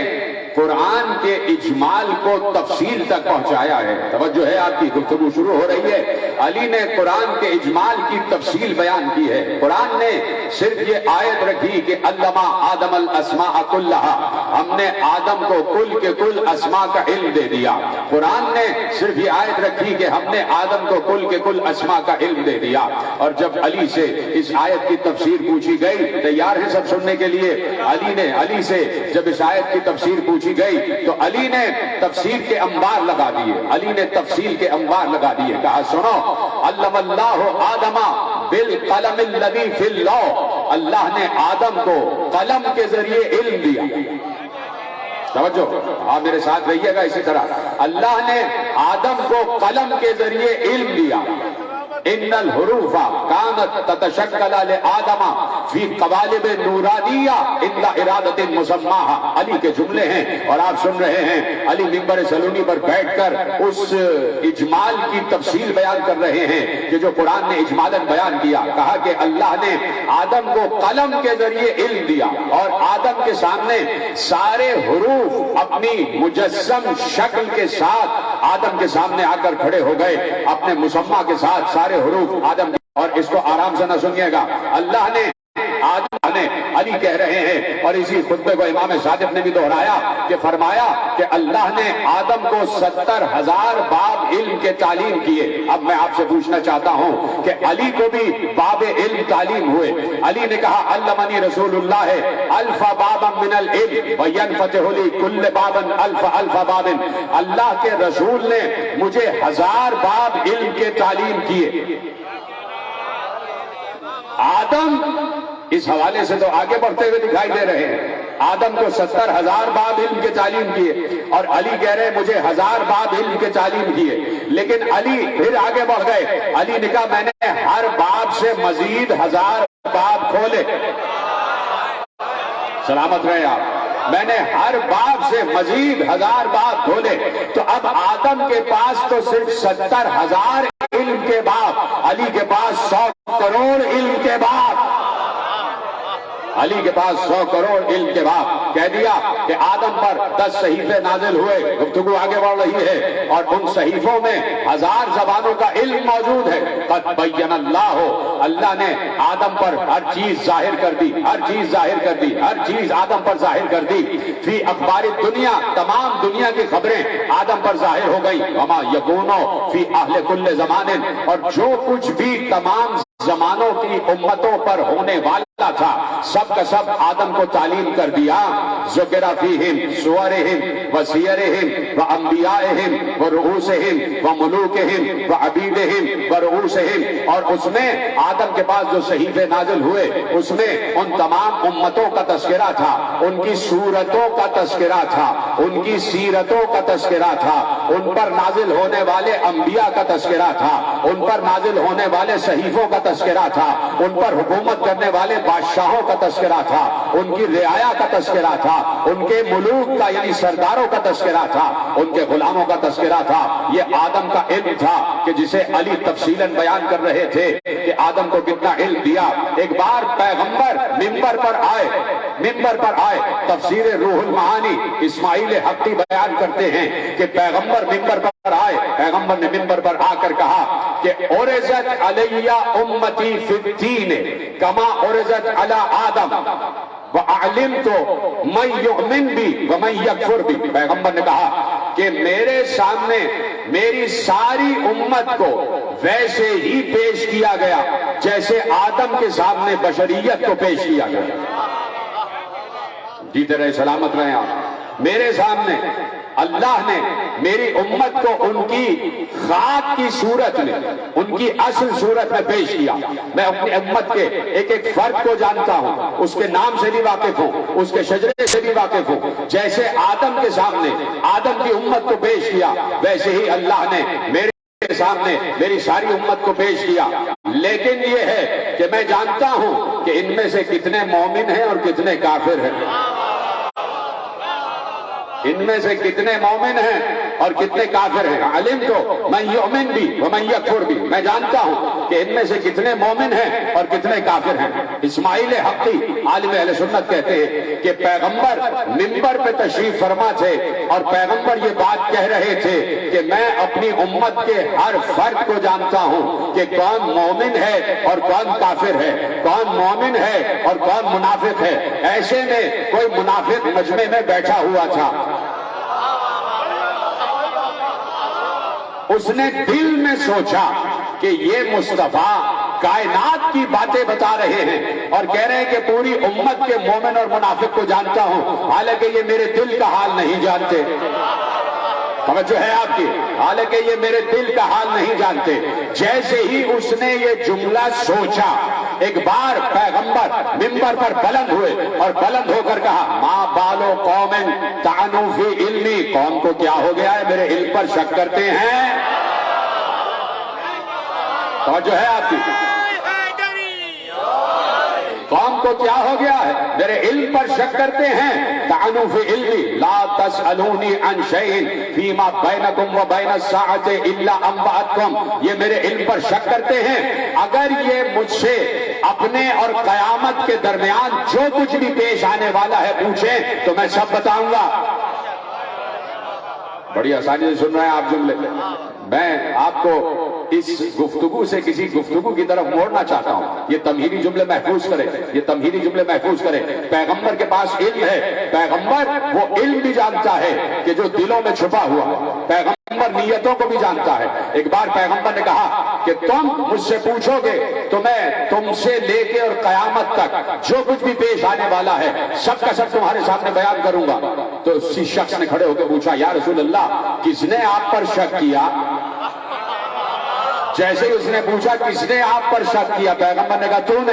قرآن کے اجمال کو تفصیل تک پہنچایا ہے۔ توجہ ہے، آپ کی گفتگو شروع ہو رہی ہے۔ علی نے قرآن کے اجمال کی تفصیل بیان کی ہے۔ قرآن نے صرف یہ آیت رکھی کہ علم آدم الاسماء کلہا، ہم نے آدم کو کل کے کل اسماء کا علم دے دیا۔ قرآن نے صرف یہ آیت رکھی کہ ہم نے آدم کو کل کے کل اسماء کا علم دے دیا۔ اور جب علی سے اس آیت کی تفسیر پوچھی گئی، تیار ہیں سب سننے کے لیے؟ علی سے جب اس آیت کی تفسیر پوچھی گئی تو علی نے تفسیر کے انوار لگا دیے، علی نے تفصیل کے انوار لگا دیے۔ کہا سنو، علم اللہ آدم بالقلم الذی فی اللوح، اللہ نے آدم کو قلم کے ذریعے علم دیا۔ توجہ، آپ میرے ساتھ رہیے گا اسی طرح۔ اللہ نے آدم کو قلم کے ذریعے علم دیا۔ ان الحروف كانت تتشکل لآدم فی قوالب نورانیہ الا ارادت مسماها، علی کے جملے ہیں اور آپ سن رہے ہیں۔ علی منبر سلونی پر بیٹھ کر اس اجمال کی تفصیل بیان کر رہے ہیں کہ جو قرآن نے اجمالاً بیان کیا۔ کہا کہ اللہ نے آدم کو قلم کے ذریعے علم دیا، اور آدم کے سامنے سارے حروف اپنی مجسم شکل کے ساتھ آدم کے سامنے آ کر کھڑے ہو گئے، اپنے مسمہ کے ساتھ سارے حروف آدم۔ اور اس کو آرام سے نہ سنیے گا، اللہ نے آدم نے، علی کہہ رہے ہیں، اور اسی خطبے کو امام صادق نے بھی دہرایا کہ فرمایا کہ اللہ نے آدم کو 70,000 باب علم کے تعلیم کیے۔ اب میں آپ سے پوچھنا چاہتا ہوں کہ علی کو بھی باب علم تعلیم ہوئے۔ علی نے کہا علمنی رسول اللہ الف بابا من العلم وینفتح لی کل بابا الف باب، اللہ کے رسول نے مجھے 1000 باب علم کے تعلیم کیے۔ آدم اس حوالے سے تو آگے بڑھتے ہوئے دکھائی دے رہے ہیں۔ آدم کو 70,000 باب علم کے تعلیم کیے، اور علی کہہ رہے مجھے 1000 باب علم کے تعلیم کیے، لیکن علی پھر آگے بڑھ گئے، علی نے کہا میں نے ہر باب سے مزید 1000 باب کھولے، سلامت رہے آپ، میں نے ہر باب سے مزید 1000 باب کھولے، تو اب آدم کے پاس تو صرف 70,000 علم کے باب، علی کے پاس 100 کروڑ علم کے باب، علی کے پاس 100 کروڑ علم کے بعد کہہ دیا کہ آدم پر 10 صحیفے نازل ہوئے، گفتگو آگے بڑھ رہی ہے، اور ان صحیفوں میں 1000 زبانوں کا علم موجود ہے، قد بین اللہ، اللہ نے آدم پر ہر چیز ظاہر کر دی، ہر چیز ظاہر کر دی، ہر چیز آدم پر ظاہر کر دی، فی اخبار دنیا، تمام دنیا کی خبریں آدم پر ظاہر ہو گئی، وما یکونو فی اہل کل زمان، اور جو کچھ بھی تمام زمانوں کی امتوں پر ہونے والا تھا سب کا سب آدم کو تعلیم کر دیا، ذکر فیہم سورہم وسیرہم وانبیائہم ورؤوسہم وملوکہم وعبیدہم ورؤوسہم، اور اس میں آدم کے پاس جو صحیفے نازل ہوئے اس میں ان تمام امتوں کا تذکرہ تھا، ان کی صورتوں کا تذکرہ تھا، ان کی سیرتوں کا تذکرہ تھا، ان پر نازل ہونے والے انبیاء کا تذکرہ تھا، ان پر نازل ہونے والے صحیفوں کا تذکرہ تھا، ان پر حکومت کرنے والے بادشاہوں کا تذکرہ تھا، ان کی رعایا کا تذکرہ تھا، ان کے ملوک کا یعنی سرداروں کا تذکرہ تھا، ان کے غلاموں کا تذکرہ تھا۔ یہ آدم کا علم تھا کہ جسے علی تفصیلاً بیان کر رہے تھے کہ آدم کو کتنا علم دیا۔ ایک بار پیغمبر ممبر پر آئے، تفسیر روح المعانی اسماعیل حقی بیان کرتے ہیں کہ پیغمبر ممبر پر آئے، پیغمبر نے ممبر پر آ کر کہا کہ اورزت علیہ امتی فی الدین کما اورزت علی آدم وَأَعْلِمْتُ مَنْ يُؤْمِنْ بِي وَمَنْ يَكْفُرْ بِي، پیغمبر نے کہا کہ میرے سامنے میری ساری امت کو ویسے ہی پیش کیا گیا جیسے آدم کے سامنے بشریت کو پیش کیا گیا۔ جیتے رہے، سلامت رہے آپ۔ میرے سامنے اللہ نے میری امت کو ان کی خاک کی صورت میں، ان کی اصل صورت میں پیش کیا۔ میں اپنی امت کے ایک ایک فرد کو جانتا ہوں، اس کے نام سے بھی واقف ہوں، اس کے شجرے سے بھی واقف ہوں۔ جیسے آدم کے سامنے آدم کی امت کو پیش کیا، ویسے ہی اللہ نے میرے سامنے میری ساری امت کو پیش کیا۔ لیکن یہ ہے کہ میں جانتا ہوں کہ ان میں سے کتنے مومن ہیں اور کتنے کافر ہیں، ان میں سے کتنے مومن ہیں اور کتنے کافر ہیں۔ علم تو من یؤمن بی ومن یکفر بی، میں جانتا ہوں کہ ان میں سے کتنے مومن ہیں اور کتنے کافر ہیں۔ اسماعیل حقی عالم اہل سنت کہتے ہیں کہ پیغمبر منبر پہ تشریف فرما تھے اور پیغمبر یہ بات کہہ رہے تھے کہ میں اپنی امت کے ہر فرد کو جانتا ہوں کہ کون مومن ہے اور کون کافر ہے، کون مومن ہے اور کون منافق ہے۔ ایسے میں کوئی منافق مجمع میں بیٹھا ہوا تھا، اس نے دل میں سوچا کہ یہ مصطفیٰ کائنات کی باتیں بتا رہے ہیں اور کہہ رہے ہیں کہ پوری امت کے مومن اور منافق کو جانتا ہوں، حالانکہ یہ میرے دل کا حال نہیں جانتے۔ توجہ ہے آپ کی، حالانکہ یہ میرے دل کا حال نہیں جانتے۔ جیسے ہی اس نے یہ جملہ سوچا، ایک بار پیغمبر منبر پر بلند ہوئے اور بلند ہو کر کہا ما بالو قوم طعنوا فی علمی، قوم کو کیا ہو گیا ہے میرے علم پر شک کرتے ہیں۔ توجہ ہے آپ کی، قوم کو کیا ہو گیا ہے میرے علم پر شک کرتے ہیں۔ طعنوا فی علمی لا تسألونی عن شیء فیما بینکم و بین الساعۃ الا انبأتکم، یہ میرے علم پر شک کرتے ہیں، اگر یہ مجھ سے اپنے اور قیامت کے درمیان جو کچھ بھی پیش آنے والا ہے پوچھیں تو میں سب بتاؤں گا۔ بڑی آسانی سے سن رہے ہیں آپ جملے۔ میں آپ کو اس گفتگو سے کسی گفتگو کی طرف موڑنا چاہتا ہوں، یہ تمہیدی جملے محفوظ کریں، یہ تمہیدی جملے محفوظ کریں۔ پیغمبر کے پاس علم ہے، پیغمبر وہ علم بھی جانتا ہے کہ جو دلوں میں چھپا ہوا ہے، پیغمبر نیتوں کو بھی جانتا ہے۔ ایک بار پیغمبر نے کہا کہ تم مجھ سے پوچھو گے تو میں تم سے لے کے اور قیامت تک جو کچھ بھی پیش آنے والا ہے سب کا سب تمہارے سامنے بیان کروں گا۔ تو اسی شخص نے کھڑے ہو کے پوچھا یا رسول اللہ کس نے آپ پر شک کیا؟ جیسے ہی اس نے پوچھا کس نے آپ پر شک کیا، پیغمبر نے کہا تو نے۔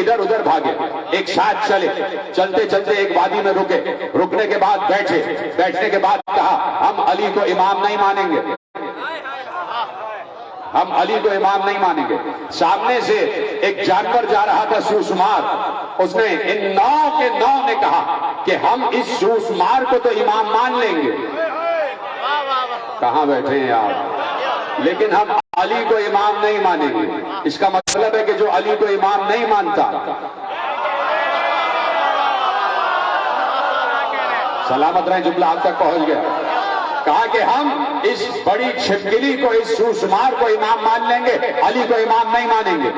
ادھر ادھر بھاگے، ایک ساتھ چلے، چلتے چلتے ایک وادی میں رکے، رکنے کے بعد بیٹھے، بیٹھنے کے بعد کہا ہم علی کو امام نہیں مانیں گے، ہم علی کو امام نہیں مانیں گے۔ سامنے سے ایک جانور جا رہا تھا سوسمار، اس نے ان 9 کے 9 نے کہا کہ ہم اس سوسمار کو تو امام مان لیں گے۔ کہاں بیٹھے ہیں آپ؟ لیکن ہم علی کو امام نہیں مانیں گے۔ اس کا مطلب ہے کہ جو علی کو امام نہیں مانتا، سلامت رہیں، جملہ آپ تک پہنچ گیا۔ کہا کہ ہم اس بڑی چھپکلی کو، اس سوسمار کو امام مان لیں گے، علی کو امام نہیں مانیں گے۔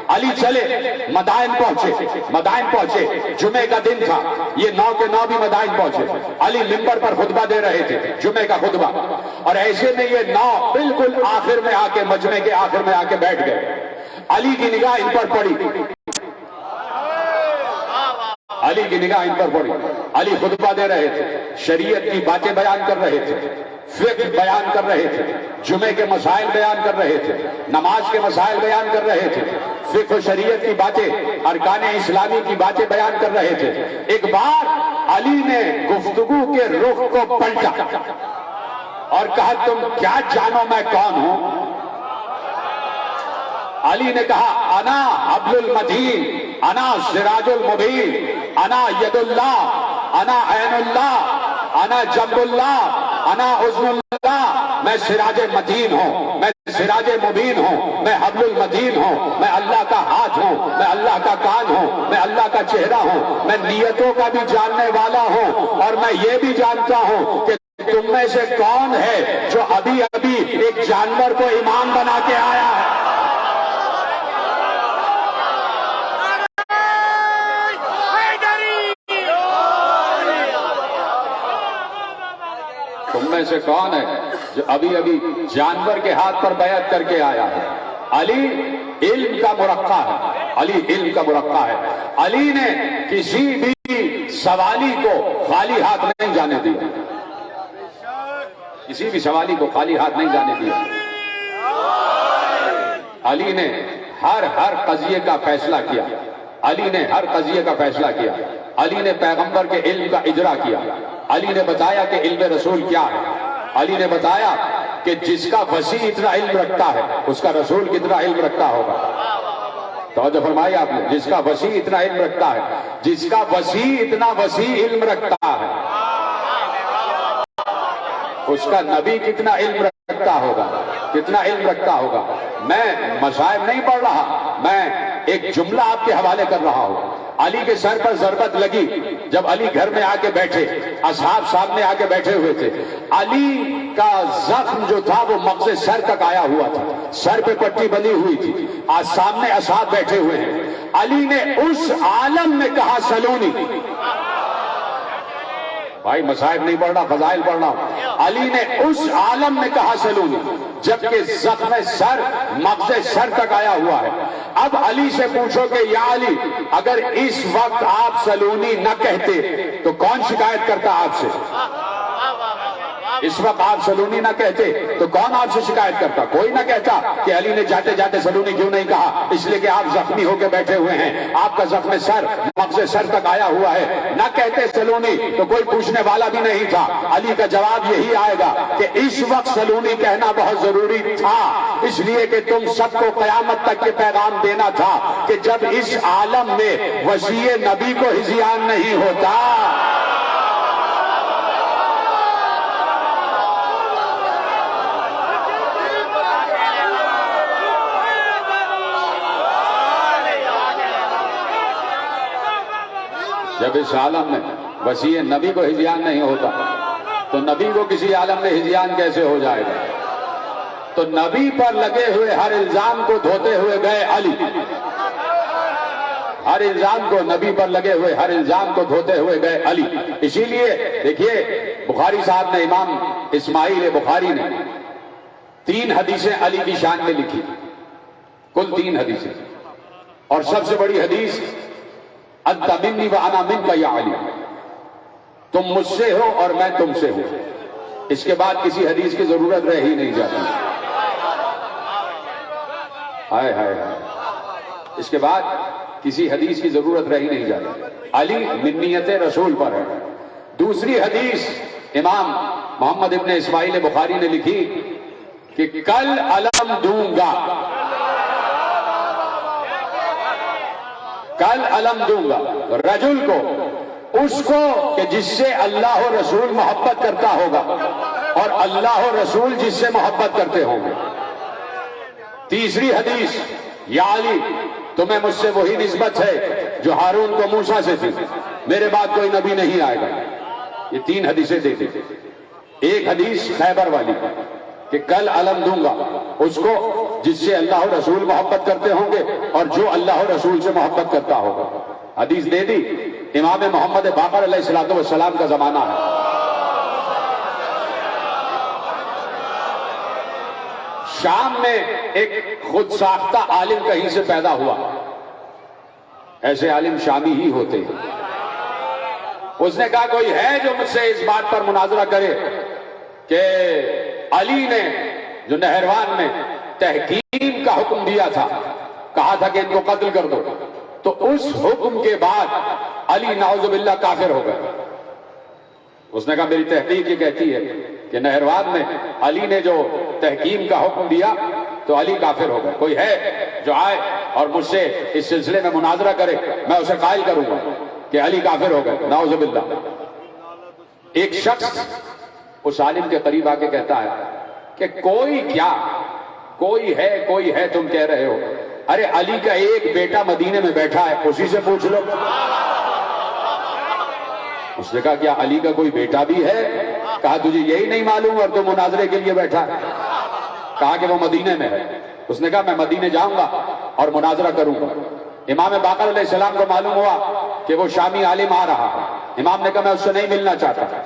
علی چلے، مدائن پہنچے، جمعے کا دن تھا، یہ 9 کے 9 بھی مدائن پہنچے۔ علی منبر پر خطبہ دے رہے تھے، جمعے کا خطبہ، اور ایسے میں یہ 9 بالکل آخر میں آ کے، مجمع کے آخر میں آ کے بیٹھ گئے۔ علی کی نگاہ ان پر پڑی، علی کی نگاہ ان پر پڑی۔ علی خطبہ دے رہے تھے، شریعت کی باتیں بیان کر رہے تھے، فقہ بیان کر رہے تھے، جمعے کے مسائل بیان کر رہے تھے، نماز کے مسائل بیان کر رہے تھے، فقہ و شریعت کی باتیں، ارکان اسلامی کی باتیں بیان کر رہے تھے۔ ایک بار علی نے گفتگو کے رخ کو پلٹا اور کہا تم کیا جانو میں کون ہوں؟ علی نے کہا انا حبل المتین، انا سراج المبین، انا ید اللہ، انا عین اللہ، انا جنب اللہ، انا اذن اللہ۔ میں سراج متین ہوں، میں سراج مبین ہوں، میں حبل المتین ہوں، میں اللہ کا ہاتھ ہوں، میں اللہ کا کان ہوں، میں اللہ کا چہرہ ہوں، میں نیتوں کا بھی جاننے والا ہوں، اور میں یہ بھی جانتا ہوں کہ تم میں سے کون ہے جو ابھی ابھی ایک جانور کو امام بنا کے آیا ہے۔ تم میں سے کون ہے جو ابھی ابھی جانور کے ہاتھ پر بیعت کر کے آیا ہے؟ علی علم کا مرقع ہے، علی علم کا مرقع ہے۔ علی نے کسی بھی سوالی کو خالی ہاتھ نہیں جانے دیا، کسی بھی سوالی کو خالی ہاتھ نہیں جانے دیا۔ علی نے ہر قضیے کا فیصلہ کیا، علی نے ہر قضیے کا فیصلہ کیا، علی نے پیغمبر کے علم کا اجرا کیا، علی نے بتایا کہ علم رسول کیا ہے، علی نے بتایا کہ جس کا وسیع اتنا علم رکھتا ہے اس کا رسول کتنا علم رکھتا ہوگا۔ توجہ فرمائی آپ نے، جس کا وسیع اتنا علم رکھتا ہے، جس کا وسیع اتنا وسیع علم رکھتا ہے، اس کا نبی کتنا علم رکھتا ہوگا، کتنا علم رکھتا ہوگا۔ میں مصائب نہیں پڑھ رہا، میں ایک جملہ آپ کے حوالے کر رہا ہوں۔ علی کے سر پر ضربت لگی جب علی گھر میں آ کے بیٹھے، اصحاب سامنے آ کے بیٹھے ہوئے تھے۔ علی کا زخم جو تھا وہ مغز سر تک آیا ہوا تھا، سر پہ پٹی بنی ہوئی تھی، آج سامنے اصحاب بیٹھے ہوئے ہیں۔ علی نے اس عالم میں کہا سلونی، بھائی مصائب نہیں پڑھ رہا، فضائل پڑھ رہا ہوں۔ علی نے اس عالم میں کہا سلونی، جبکہ زخم سر مغز سر تک آیا ہوا ہے۔ اب علی سے پوچھو کہ یا علی، اگر اس وقت آپ سلونی نہ کہتے تو کون شکایت کرتا آپ سے؟ اس وقت آپ سلونی نہ کہتے تو کون آپ سے شکایت کرتا؟ کوئی نہ کہتا کہ علی نے جاتے جاتے سلونی کیوں نہیں کہا، اس لیے کہ آپ زخمی ہو کے بیٹھے ہوئے ہیں، آپ کا زخم سر مغز سر تک آیا ہوا ہے۔ نہ کہتے سلونی تو کوئی پوچھنے والا بھی نہیں تھا۔ علی کا جواب یہی آئے گا کہ اس وقت سلونی کہنا بہت ضروری تھا، اس لیے کہ تم سب کو قیامت تک یہ پیغام دینا تھا کہ جب اس عالم میں وصی نبی کو ہذیان نہیں ہوتا۔ جب اس عالم میں وصی نبی کو ہذیان نہیں ہوتا تو نبی کو کسی عالم میں ہذیان کیسے ہو جائے گا؟ تو نبی پر لگے ہوئے ہر الزام کو دھوتے ہوئے گئے علی، ہر الزام کو، نبی پر لگے ہوئے ہر الزام کو دھوتے ہوئے گئے علی۔ اسی لیے دیکھیے بخاری صاحب نے، امام اسماعیل بخاری نے 3 حدیثیں علی کی شان میں لکھی، کل 3 حدیثیں، اور سب سے بڑی حدیث انت منی وانا منک یا علی، تم مجھ سے ہو اور میں تم سے ہوں۔ اس کے بعد کسی حدیث کی ضرورت رہ ہی نہیں جاتی۔ ہائے ہائے ہائے، اس کے بعد کسی حدیث کی ضرورت رہی نہیں جاتی. علی منیت رسول پر ہے. دوسری حدیث امام محمد ابن اسماعیل بخاری نے لکھی کہ کل علم دوں گا، کل علم دوں گا رجل کو، اس کو کہ جس سے اللہ و رسول محبت کرتا ہوگا اور اللہ و رسول جس سے محبت کرتے ہوں گے. تیسری حدیث، یا علی تمہیں مجھ سے وہی نسبت ہے جو ہارون کو موسیٰ سے تھی، میرے بعد کوئی نبی نہیں آئے گا. یہ تین حدیثیں دے دی. ایک حدیث خیبر والی کہ کل علم دوں گا اس کو جس سے اللہ و رسول محبت کرتے ہوں گے اور جو اللہ و رسول سے محبت کرتا ہوگا. حدیث دے دی. امام محمد باقر علیہ السلام کا زمانہ ہے. شام میں ایک خود ساختہ عالم کہیں سے پیدا ہوا. ایسے عالم شامی ہی ہوتے ہیں. اس نے کہا کوئی ہے جو مجھ سے اس بات پر مناظرہ کرے کہ علی نے جو نہروان میں تحکیم کا حکم دیا تھا، کہا تھا کہ ان کو قتل کر دو، تو اس حکم کے بعد علی نعوذ باللہ کافر ہو گئے. اس نے کہا میری تحقیق یہ کہتی ہے کہ نہروان میں علی نے جو تحکیم کا حکم دیا تو علی کافر ہو گئے. کوئی ہے جو آئے اور مجھ سے اس سلسلے میں مناظرہ کرے، میں اسے قائل کروں گا کہ علی کافر ہو گئے. نعوذ باللہ. ایک شخص اس عالم کے قریب آ کے کہتا ہے کہ کوئی کیا، کوئی ہے تم کہہ رہے ہو، ارے علی کا ایک بیٹا مدینے میں بیٹھا ہے، اسی سے پوچھ لو. اس نے کہا کیا علی کا کوئی بیٹا بھی ہے؟ کہا تجھے یہی نہیں معلوم اور تو مناظرے کے لیے بیٹھا ہے. کہا کہ وہ مدینے میں ہے. اس نے کہا میں مدینے جاؤں گا اور مناظرہ کروں گا. امام باقر علیہ السلام کو معلوم ہوا کہ وہ شامی عالم آ رہا ہے. امام نے کہا میں اس سے نہیں ملنا چاہتا،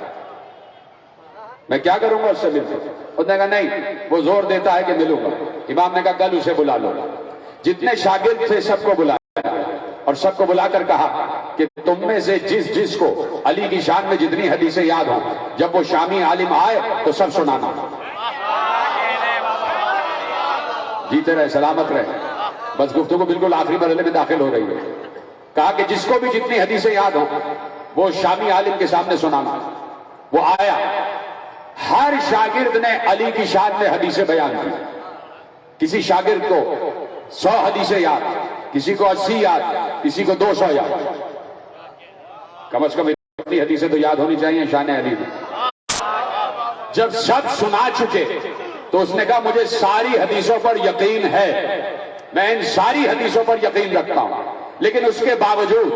میں کیا کروں گا اس سے مل کے؟ اس نے کہا نہیں، وہ زور دیتا ہے کہ ملوں گا. امام نے کہا کل اسے بلا لو. جتنے شاگرد تھے سب کو بلایا اور سب کو بلا کر کہا کہ تم میں سے جس کو علی کی شان میں جتنی حدیثیں یاد ہوں، جب وہ شامی عالم آئے تو سب سنانا. جیتے رہے، سلامت رہے. بس گفتگو بالکل آخری مرحلے میں داخل ہو رہی ہے. کہا کہ جس کو بھی جتنی حدیثیں یاد ہوں وہ شامی عالم کے سامنے سنانا. وہ آیا. ہر شاگرد نے علی کی شان میں حدیثیں بیان کی. کسی شاگرد کو 100 حدیثیں یاد، کسی کو 80 یاد، کسی کو 200 یاد. کم از کم اتنی حدیثیں تو یاد ہونی چاہیے شان علی میں. جب سب سنا چکے تو اس نے کہا مجھے ساری حدیثوں پر یقین ہے، میں ان ساری حدیثوں پر یقین رکھتا ہوں، لیکن اس کے باوجود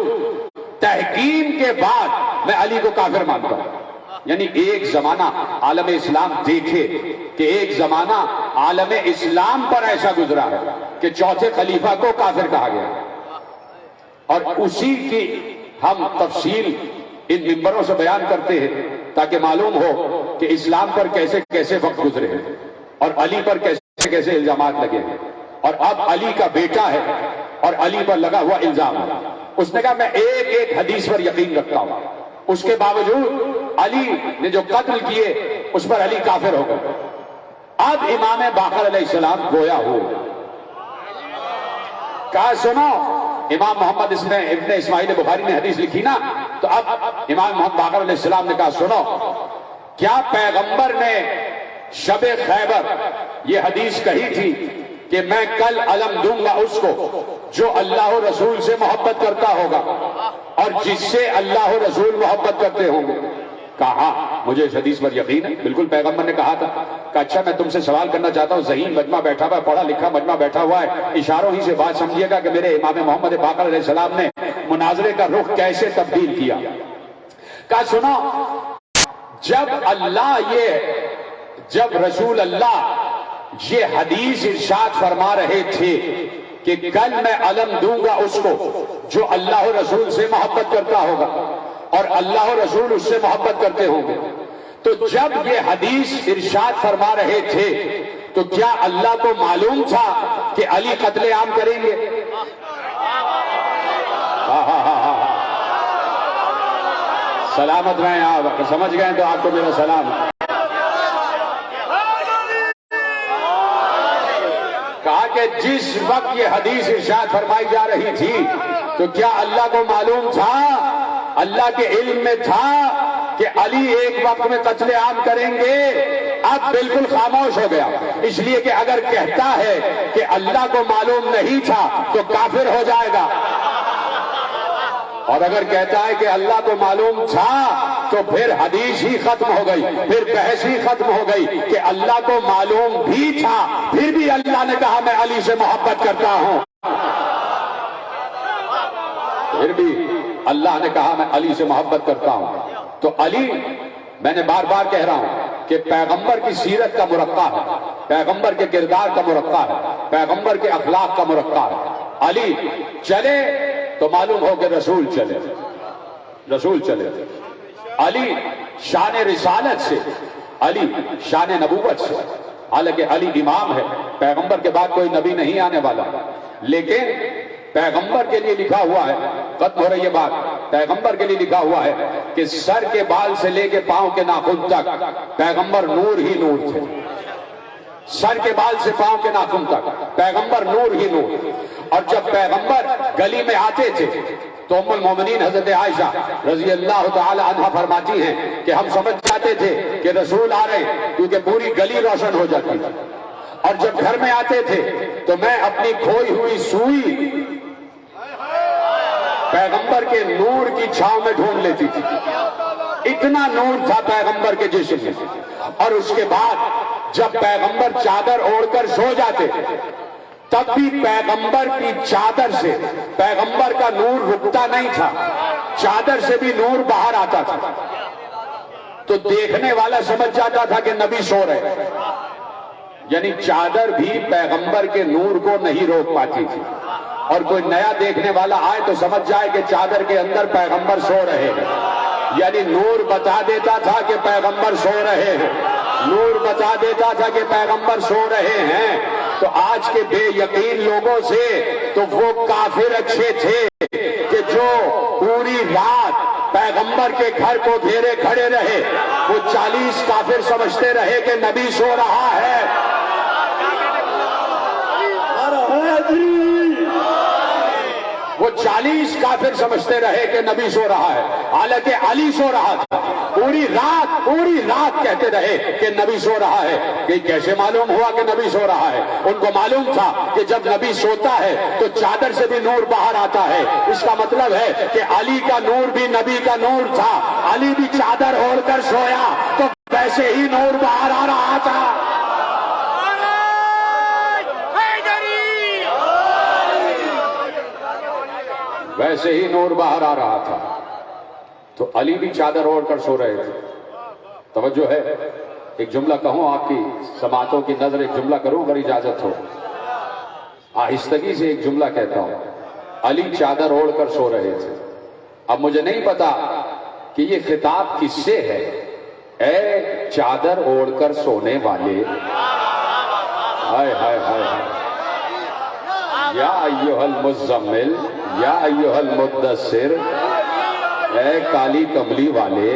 تحکیم کے بعد میں علی کو کافر مانتا ہوں. یعنی ایک زمانہ عالم اسلام دیکھے کہ ایک زمانہ عالم اسلام پر ایسا گزرا ہے کہ چوتھے خلیفہ کو کافر کہا گیا، اور اسی کی ہم تفصیل ان ممبروں سے بیان کرتے ہیں تاکہ معلوم ہو کہ اسلام پر کیسے کیسے وقت گزرے ہیں اور علی پر کیسے کیسے الزامات لگے ہیں. اور اب علی کا بیٹا ہے اور علی پر لگا ہوا الزام ہے. اس نے کہا میں ایک ایک حدیث پر یقین رکھتا ہوں، اس کے باوجود علی نے جو قتل کیے اس پر علی کافر ہو گئے. اب امام باقر علیہ السلام گویا ہوئے. کہا سنو، امام محمد ابن اسماعیل بخاری نے حدیث لکھی نا، تو اب امام محمد باقر علیہ السلام نے کہا سنو، کیا پیغمبر نے شب خیبر یہ حدیث کہی تھی کہ میں کل علم دوں گا اس کو جو اللہ و رسول سے محبت کرتا ہوگا اور جس سے اللہ و رسول محبت کرتے ہوں گے؟ کہا مجھے اس حدیث پر یقین ہے، بالکل پیغمبر نے کہا تھا. کہ اچھا میں تم سے سوال کرنا چاہتا ہوں، ذہین مجمع بیٹھا ہوا ہے، پڑھا لکھا مجمع بیٹھا ہوا ہے، اشاروں ہی سے بات سمجھیے گا کہ میرے امام محمد باقر علیہ السلام نے مناظرے کا رخ کیسے تبدیل کیا. کہا سنو، جب رسول اللہ یہ حدیث ارشاد فرما رہے تھے کہ کل میں علم دوں گا اس کو جو اللہ و رسول سے محبت کرتا ہوگا اور اللہ و رسول اس سے محبت کرتے ہوں گے، تو جب یہ حدیث ارشاد فرما رہے تھے تو کیا اللہ کو معلوم تھا کہ علی قتل عام کریں گے؟ سلامت رہیں آپ، سمجھ گئے تو آپ کو میرا سلام ہے. کہا کہ جس وقت یہ حدیث ارشاد فرمائی جا رہی تھی تو کیا اللہ کو معلوم تھا، اللہ کے علم میں تھا کہ علی ایک وقت میں قتل عام کریں گے؟ اب بالکل خاموش ہو گیا، اس لیے کہ اگر کہتا ہے کہ اللہ کو معلوم نہیں تھا تو کافر ہو جائے گا، اور اگر کہتا ہے کہ اللہ کو معلوم تھا تو پھر حدیث ہی ختم ہو گئی، پھر بحث ہی ختم ہو گئی کہ اللہ کو معلوم بھی تھا پھر بھی اللہ نے کہا میں علی سے محبت کرتا ہوں، پھر بھی اللہ نے کہا میں علی سے محبت کرتا ہوں۔ تو علی، میں نے بار بار کہہ رہا ہوں کہ پیغمبر کی سیرت کا مرقع ہے، پیغمبر کے کردار کا مرقع ہے، پیغمبر کے اخلاق کا مرقع ہے۔ علی چلے تو معلوم ہو کہ رسول چلے، رسول چلے۔ علی شان رسالت سے، علی شان نبوت سے، حالانکہ علی امام ہے، پیغمبر کے بعد کوئی نبی نہیں آنے والا، لیکن پیغمبر کے لیے لکھا ہوا ہے، ختم ہو رہی ہے بات، پیغمبر کے لیے لکھا ہوا ہے کہ سر کے بال سے لے کے پاؤں کے ناخن تک پیغمبر نور ہی نور تھے، سر کے بال سے پاؤں کے ناخن تک پیغمبر نور ہی نور۔ اور جب پیغمبر گلی میں آتے تھے تو ام المومنین حضرت عائشہ رضی اللہ تعالی عنہ فرماتی ہیں کہ ہم سمجھ جاتے تھے کہ رسول آ رہے ہیں، کیونکہ پوری گلی روشن ہو جاتی تھی، اور جب گھر میں آتے تھے تو میں اپنی کھوئی ہوئی سوئی پیغمبر کے نور کی چھاؤں میں ڈھونڈ لیتی تھی، اتنا نور تھا پیغمبر کے جسم میں۔ اور اس کے بعد جب پیغمبر چادر اوڑھ کر سو جاتے تب بھی پیغمبر کی چادر سے پیغمبر کا نور رکتا نہیں تھا، چادر سے بھی نور باہر آتا تھا، تو دیکھنے والا سمجھ جاتا تھا کہ نبی سو رہے، یعنی چادر بھی پیغمبر کے نور کو نہیں روک پاتی تھی، اور کوئی نیا دیکھنے والا آئے تو سمجھ جائے کہ چادر کے اندر پیغمبر سو رہے ہیں، یعنی نور بتا دیتا تھا کہ پیغمبر سو رہے ہیں، نور بتا دیتا تھا کہ پیغمبر سو رہے ہیں۔ تو آج کے بے یقین لوگوں سے تو وہ کافر اچھے تھے کہ جو پوری رات پیغمبر کے گھر کو گھیرے کھڑے رہے، وہ 40 کافر سمجھتے رہے کہ نبی سو رہا ہے، وہ 40 کافر سمجھتے رہے کہ نبی سو رہا ہے، حالانکہ علی سو رہا تھا، پوری رات کہتے رہے کہ نبی سو رہا ہے۔ کہ کیسے معلوم ہوا کہ نبی سو رہا ہے؟ ان کو معلوم تھا کہ جب نبی سوتا ہے تو چادر سے بھی نور باہر آتا ہے، اس کا مطلب ہے کہ علی کا نور بھی نبی کا نور تھا، علی بھی چادر اوڑھ کر سویا تو ویسے ہی نور باہر آ رہا تھا۔ ویسے ہی نور باہر آ رہا تھا، تو علی بھی چادر اوڑھ کر سو رہے تھے۔ توجہ ہے، ایک جملہ کہوں، آپ کی سماعتوں کی نظر ایک جملہ کروں اگر اجازت ہو، آہستگی سے ایک جملہ کہتا ہوں۔ علی چادر اوڑھ کر سو رہے تھے۔ اب مجھے نہیں پتا کہ یہ خطاب کس سے ہے، اے چادر اوڑھ کر سونے والے، ہائے ہائے ہائے ہائے، یا ایھا المزمل یا ایھا المدثر، اے کالی کملی والے۔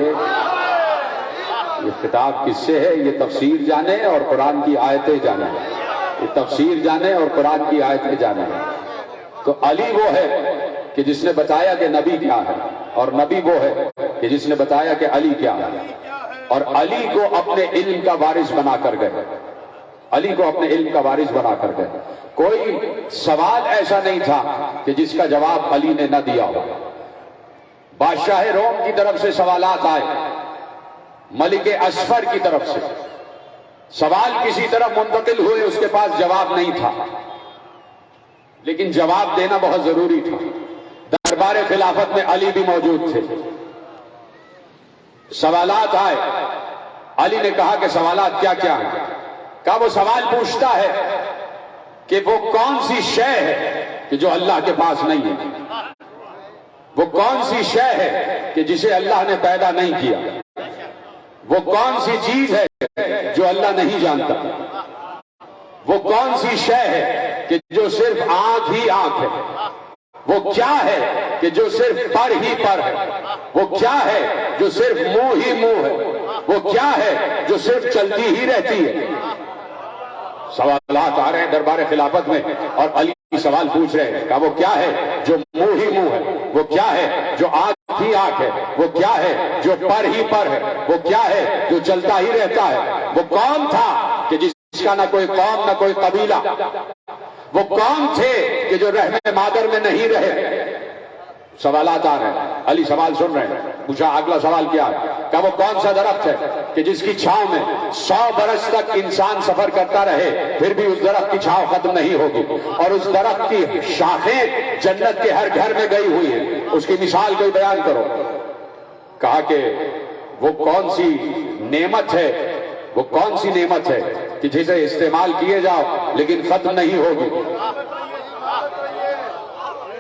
یہ خطاب کس سے ہے؟ یہ تفسیر جانے اور قرآن کی آیتیں جانے، یہ تفسیر جانے اور قرآن کی آیتیں جانے۔ تو علی وہ ہے کہ جس نے بتایا کہ نبی کیا ہے، اور نبی وہ ہے کہ جس نے بتایا کہ علی کیا ہے، اور علی کو اپنے علم کا وارث بنا کر گئے، علی کو اپنے علم کا وارث بنا کر گئے۔ کوئی سوال ایسا نہیں تھا کہ جس کا جواب علی نے نہ دیا ہو۔ بادشاہ روم کی طرف سے سوالات آئے، ملک اصفر کی طرف سے سوال کسی طرف منتقل ہوئے، اس کے پاس جواب نہیں تھا، لیکن جواب دینا بہت ضروری تھا۔ دربار خلافت میں علی بھی موجود تھے، سوالات آئے، علی نے کہا کہ سوالات کیا کیا ہیں؟ کہا وہ سوال پوچھتا ہے کہ وہ کون سی شے ہے کہ جو اللہ کے پاس نہیں ہے، وہ کون سی شے ہے کہ جسے اللہ نے پیدا نہیں کیا، وہ کون سی چیز ہے جو اللہ نہیں جانتا، وہ کون سی شے ہے کہ جو صرف آنکھ ہی آنکھ ہے، وہ کیا ہے کہ جو صرف پر ہی پر ہے، وہ کیا ہے جو صرف منہ ہی منہ ہے، وہ کیا ہے جو صرف چلتی ہی رہتی ہے۔ سوالات آ رہے ہیں دربار خلافت میں، اور علی سوال پوچھ رہے ہیں، کہا وہ کیا ہے جو منہ ہی منہ ہے، وہ کیا ہے جو آنکھ ہی آنکھ ہے، وہ کیا ہے جو پر ہی پر ہے، وہ کیا ہے جو چلتا ہی رہتا ہے، وہ کون تھا کہ جس کا نہ کوئی قوم نہ کوئی قبیلہ، وہ کون تھے کہ جو رحم مادر میں نہیں رہے؟ سوالات آ رہے ہیں، علی سوال سن رہے ہیں، پوچھا اگلا سوال کیا ہے؟ کہ وہ کون سا درخت ہے کہ جس کی چھاؤں میں 100 برس تک انسان سفر کرتا رہے پھر بھی اس درخت کی چھاؤں ختم نہیں ہوگی، اور اس درخت کی شاخیں جنت کے ہر گھر میں گئی ہوئی ہیں، اس کی مثال کوئی بیان کرو؟ کہا کہ وہ کون سی نعمت ہے، وہ کون سی نعمت ہے کہ جسے استعمال کیے جاؤ لیکن ختم نہیں ہوگی؟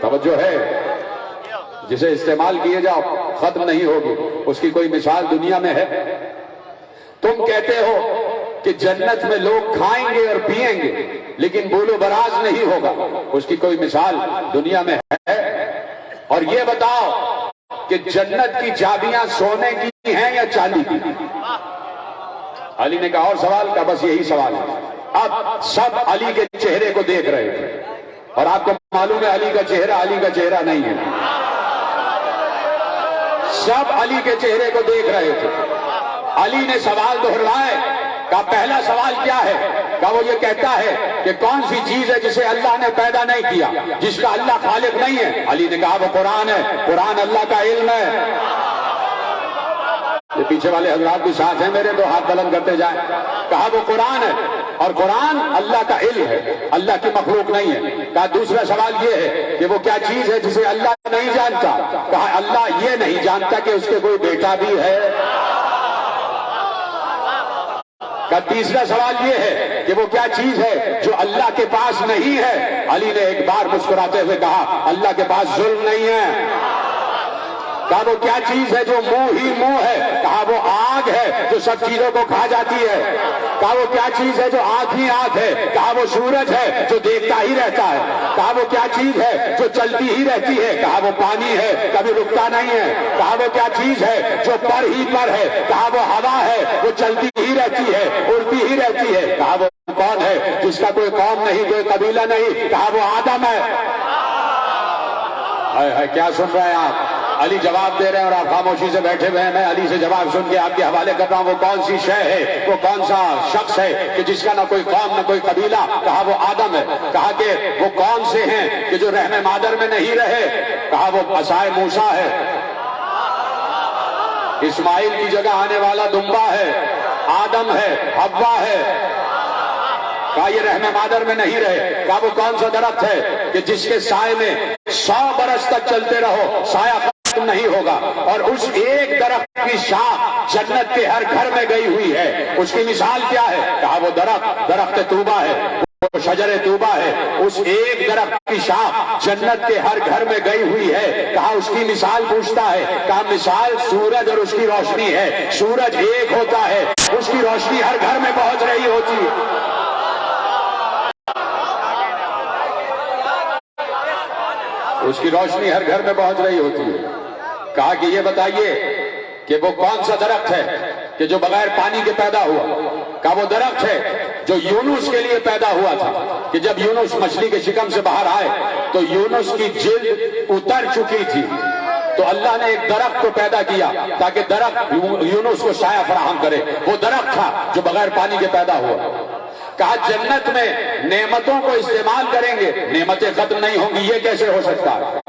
توجہ ہے، جسے استعمال کیے جاؤ ختم نہیں ہوگی، اس کی کوئی مثال دنیا میں ہے؟ تم کہتے ہو کہ جنت میں لوگ کھائیں گے اور پیئیں گے لیکن بول و براز نہیں ہوگا، اس کی کوئی مثال دنیا میں ہے؟ اور یہ بتاؤ کہ جنت کی چابیاں سونے کی ہیں یا چاندی کی؟ علی نے کہا اور سوال کا، بس یہی سوال ہے۔ اب سب علی کے چہرے کو دیکھ رہے تھے، اور آپ کو معلوم ہے علی کا چہرہ نہیں ہے، سب علی کے چہرے کو دیکھ رہے تھے۔ علی نے سوال دہرائے، کہا پہلا سوال کیا ہے؟ کہا وہ یہ کہتا ہے کہ کون سی چیز ہے جسے اللہ نے پیدا نہیں کیا، جس کا اللہ خالق نہیں ہے؟ علی نے کہا وہ قرآن ہے، قرآن اللہ کا علم ہے۔ یہ پیچھے والے حضرات بھی ساتھ ہیں میرے، تو ہاتھ بلند کرتے جائیں۔ کہا وہ قرآن ہے، اور قرآن اللہ کا علم ہے، اللہ کی مخلوق نہیں ہے۔ کہا دوسرا سوال یہ ہے کہ وہ کیا چیز ہے جسے اللہ نہیں جانتا؟ کہا اللہ یہ نہیں جانتا کہ اس کے کوئی بیٹا بھی ہے۔ کہا تیسرا سوال یہ ہے کہ وہ کیا چیز ہے جو اللہ کے پاس نہیں ہے؟ علی نے ایک بار مسکراتے ہوئے کہا اللہ کے پاس ظلم نہیں ہے۔ کہا وہ کیا چیز ہے جو منہ ہی منہ ہے؟ کہا وہ آگ ہے جو سب چیزوں کو کھا جاتی ہے۔ کہا وہ کیا چیز ہے جو آنکھ ہی آنکھ ہے؟ کہا وہ سورج ہے جو دیکھتا ہی رہتا ہے۔ کہا وہ کیا چیز ہے جو چلتی ہی رہتی ہے؟ کہا وہ پانی ہے، کبھی رکتا نہیں ہے۔ کہا وہ کیا چیز ہے جو پر ہی پر ہے؟ کہا وہ ہوا ہے، وہ چلتی ہی رہتی ہے، اڑتی ہی رہتی ہے۔ کہا وہ کون ہے جس کا کوئی قوم نہیں، کوئی قبیلہ نہیں؟ کہا وہ آدم ہے۔ کیا سن رہے ہیں آپ؟ علی جواب دے رہے ہیں اور آپ خاموشی سے بیٹھے ہوئے ہیں۔ میں علی سے جواب سن کے آپ کے حوالے کر رہا ہوں، وہ کون سی شے ہے، وہ کون سا شخص ہے کہ جس کا نہ کوئی قوم نہ کوئی قبیلہ؟ کہا وہ آدم ہے۔ کہا کہ وہ کون سے ہیں کہ جو رحم مادر میں نہیں رہے؟ کہا وہ عصائے موسیٰ ہے، اسماعیل کی جگہ آنے والا دمبا ہے، آدم ہے، حوا ہے۔ کہا یہ رحم مادر میں نہیں رہے۔ کہا وہ کون سا درخت ہے کہ جس کے سائے میں 100 برس تک چلتے رہو سایہ ختم نہیں ہوگا، اور اس ایک درخت کی شاخ جنت کے ہر گھر میں گئی ہوئی ہے، اس کی مثال کیا ہے؟ کہا وہ درخت طوبہ ہے، وہ شجر طوبہ ہے، اس ایک درخت کی شاخ جنت کے ہر گھر میں گئی ہوئی ہے۔ کہا اس کی مثال پوچھتا ہے، کہا مثال سورج اور اس کی روشنی ہے۔ سورج ایک ہوتا ہے، اس کی روشنی ہر گھر میں پہنچ رہی ہوتی ہے۔ اس کی روشنی ہر گھر میں پہنچ رہی ہوتی ہے۔ کہا کہ یہ بتائیے کہ وہ کون سا درخت ہے کہ جو بغیر پانی کے پیدا ہوا؟ کہا وہ درخت ہے جو یونس کے لیے پیدا ہوا تھا کہ جب یونس مچھلی کے شکم سے باہر آئے تو یونس کی جلد اتر چکی تھی، تو اللہ نے ایک درخت کو پیدا کیا تاکہ درخت یونس کو سایہ فراہم کرے۔ وہ درخت تھا جو بغیر پانی کے پیدا ہوا۔ کہا جنت میں نعمتوں کو استعمال کریں گے، نعمتیں ختم نہیں ہوں گی، یہ کیسے ہو سکتا ہے؟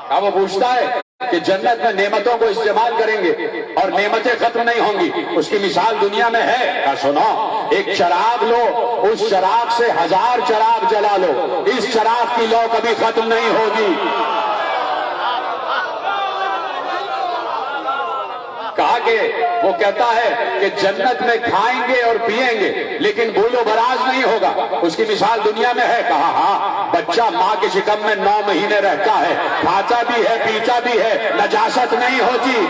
کہا وہ پوچھتا ہے کہ جنت میں نعمتوں کو استعمال کریں گے اور نعمتیں ختم نہیں ہوں گی، اس کی مثال دنیا میں ہے؟ کہا سنو، ایک چراغ لو، اس چراغ سے 1000 چراغ جلا لو، اس چراغ کی لو کبھی ختم نہیں ہوگی۔ کہا کہ وہ کہتا ہے کہ جنت میں کھائیں گے اور پیئیں گے لیکن بھول و براز نہیں ہوگا، اس کی مثال دنیا میں ہے؟ کہا ہاں، بچہ ماں کے شکم میں 9 مہینے رہتا ہے، کھاتا بھی ہے پیتا بھی ہے، نجاست نہیں ہوتی۔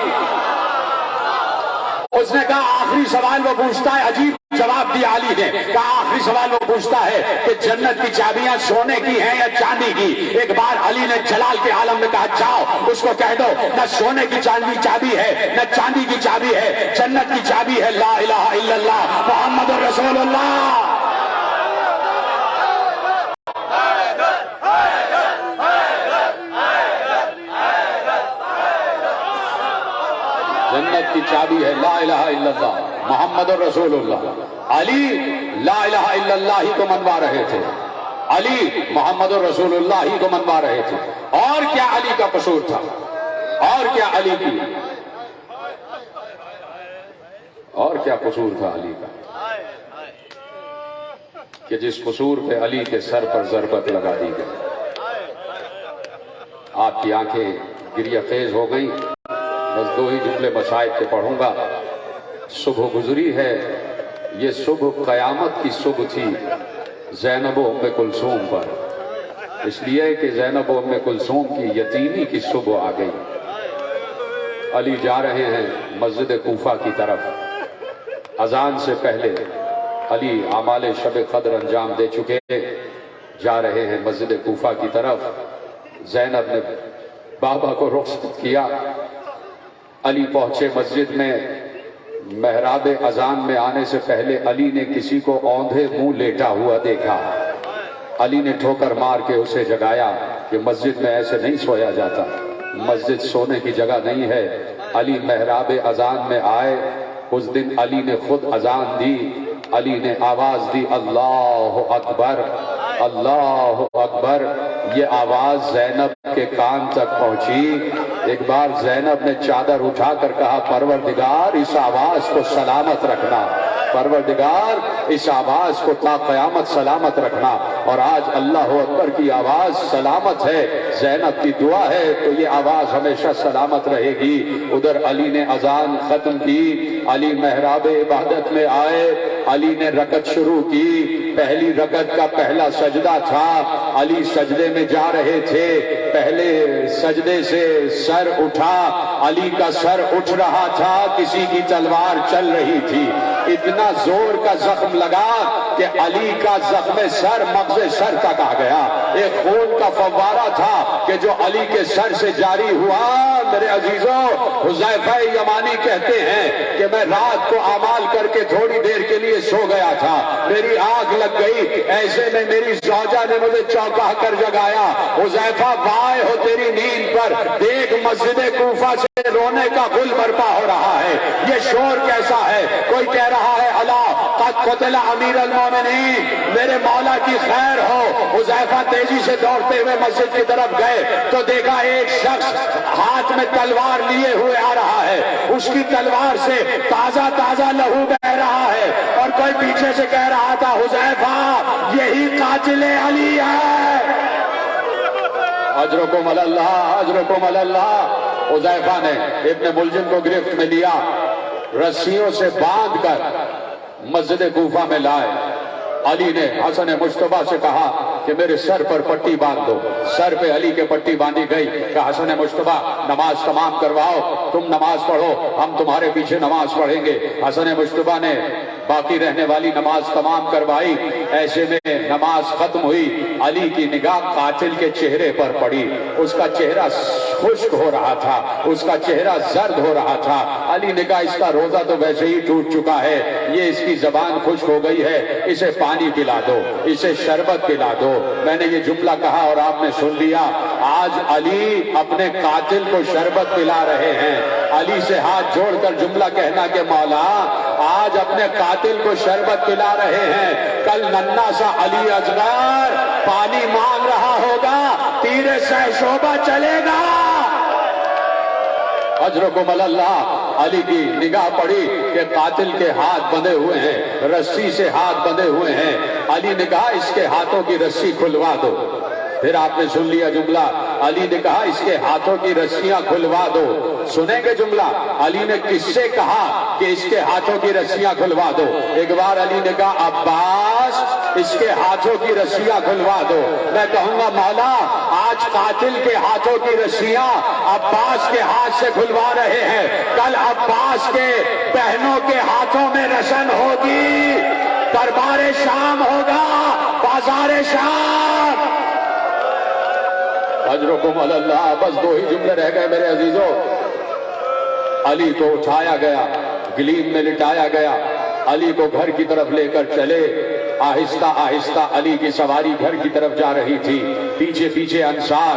اس نے کہا آخری سوال وہ پوچھتا ہے، عجیب جواب دیا علی نے، کہا آخری سوال وہ پوچھتا ہے کہ جنت کی چابیاں سونے کی ہیں یا چاندی کی؟ ایک بار علی نے جلال کے عالم میں کہا جاؤ اس کو کہہ دو نہ سونے کی چابی ہے نہ چاندی کی چابی ہے، جنت کی چابی ہے لا الہ الا اللہ محمد رسول اللہ۔ کی چابی ہے لا الہ الا اللہ محمد رسول اللہ. علی لا الہ الا اللہ ہی کو منوا رہے تھے, علی محمد رسول اللہ ہی کو منوا رہے تھے. اور کیا علی کا قصور تھا, اور کیا علی کی, اور کیا قصور تھا علی کا کہ جس قصور پہ علی کے سر پر ضربت لگا دی گئی. آپ کی آنکھیں گریہ خیز ہو گئی. بس 2 ہی جملے مصائب کے پڑھوں گا. صبح گزری ہے, یہ صبح قیامت کی صبح تھی زینب و ام کلثوم پر, اس لیے کہ زینب و ام کلثوم کی یتیمی کی صبح آ گئی. علی جا رہے ہیں مسجد کوفہ کی طرف. اذان سے پہلے علی اعمال شب قدر انجام دے چکے, جا رہے ہیں مسجد کوفہ کی طرف. زینب نے بابا کو رخصت کیا. علی پہنچے مسجد میں. محراب اذان میں آنے سے پہلے علی نے کسی کو اوندھے منہ لیٹا ہوا دیکھا. علی نے ٹھوکر مار کے اسے جگایا کہ مسجد میں ایسے نہیں سویا جاتا, مسجد سونے کی جگہ نہیں ہے. علی محراب اذان میں آئے. اس دن علی نے خود اذان دی. علی نے آواز دی اللہ اکبر, اللہ اکبر. یہ آواز زینب کے کان تک پہنچی. ایک بار زینب نے چادر اٹھا کر کہا پروردگار اس آواز کو سلامت رکھنا, پروردگار اس آواز کو تا قیامت سلامت رکھنا. اور آج اللہ اکبر کی آواز سلامت ہے, زینب کی دعا ہے تو یہ آواز ہمیشہ سلامت رہے گی. ادھر علی نے اذان ختم کی. علی محراب عبادت میں آئے. علی نے رکعت شروع کی. پہلی رکعت کا پہلا سجدہ تھا. علی سجدے میں جا رہے تھے. پہلے سجدے سے سر اٹھا. علی کا سر اٹھ رہا تھا, کسی کی تلوار چل رہی تھی. اتنا زور کا زخم لگا کہ علی کا زخم سر مغز سر تک آ گیا. ایک خون کا فوارہ تھا کہ جو علی کے سر سے جاری ہوا. میرے عزیزوں, حذیفہ یمانی کہتے ہیں کہ میں رات کو اعمال کر کے تھوڑی دیر کے لیے سو گیا تھا, میری آنکھ لگ گئی. ایسے میں میری زوجہ نے مجھے چونکا کر جگایا. حذیفہ وائے ہو تیری نیند پر, دیکھ مسجد کوفہ سے رونے کا گل برپا ہو رہا ہے. یہ شور کیسا ہے؟ کوئی کہہ رہا ہے الا قد قتل امیر المومنین, میرے مولا کی خیر ہو. حذیفہ تیزی سے دوڑتے ہوئے مسجد کی طرف گئے تو دیکھا ایک شخص ہاتھ میں تلوار لیے ہوئے آ رہا ہے. اس کی تلوار سے تازہ تازہ لہو بہ رہا ہے. اور کوئی پیچھے سے کہہ رہا تھا حذیفہ یہی قاتل علی ہے. اجرکم اللہ, اجرکم اللہ. حذیفہ نے ابن ملجم کو گرفت میں لیا, رسیوں سے باندھ کر مسجد کوفہ میں لائے. علی نے حسن مجتبیٰ سے کہا کہ میرے سر پر پٹی باندھ دو. سر پہ علی کے پٹی باندھی گئی کہ حسن مجتبیٰ نماز تمام کرواؤ, تم نماز پڑھو, ہم تمہارے پیچھے نماز پڑھیں گے. حسن مجتبیٰ نے باقی رہنے والی نماز تمام کروائی. ایسے میں نماز ختم ہوئی. علی کی نگاہ قاتل کے چہرے پر پڑی. اس کا چہرہ خشک ہو رہا تھا, اس کا چہرہ زرد ہو رہا تھا. علی نے کہا اس کا روزہ تو ویسے ہی ٹوٹ چکا ہے, یہ اس کی زبان خشک ہو گئی ہے, اسے پانی پلا دو, اسے شربت پلا دو. میں نے یہ جملہ کہا اور آپ نے سن لیا. آج علی اپنے قاتل کو شربت پلا رہے ہیں. علی سے ہاتھ جوڑ کر جملہ کہنا کہ مولا آج اپنے قاتل کو شربت پلا رہے ہیں, کل ننھا سا علی اصغر پانی مانگ رہا ہوگا, تیر سہ شعبہ چلے گا. اجرکم اللہ. علی کی نگاہ پڑی کہ قاتل کے ہاتھ بندھے ہوئے ہیں, رسی سے ہاتھ بندھے ہوئے ہیں. علی نے کہا اس کے ہاتھوں کی رسی کھلوا دو. پھر آپ نے سن لیا جملہ. علی نے کہا اس کے ہاتھوں کی رسیاں کھلوا دو. سنیں گے جملہ. علی نے کس سے کہا کہ اس کے ہاتھوں کی رسیاں کھلوا دو؟ ایک بار علی نے کہا عباس اس کے ہاتھوں کی رسیاں کھلوا دو. میں کہوں گا مولا آج قاتل کے ہاتھوں کی رسیاں عباس کے ہاتھ سے کھلوا رہے ہیں, کل عباس کے بہنوں کے ہاتھوں میں رسن ہوگی. دربار شام ہوگا, بازار شام. اجرکم اللہ. بس 2 ہی جملے رہ گئے میرے عزیزوں. علی کو اٹھایا گیا, گلیم میں لٹایا گیا. علی کو گھر کی طرف لے کر چلے. آہستہ آہستہ علی کی سواری گھر کی طرف جا رہی تھی. پیچھے پیچھے انصار,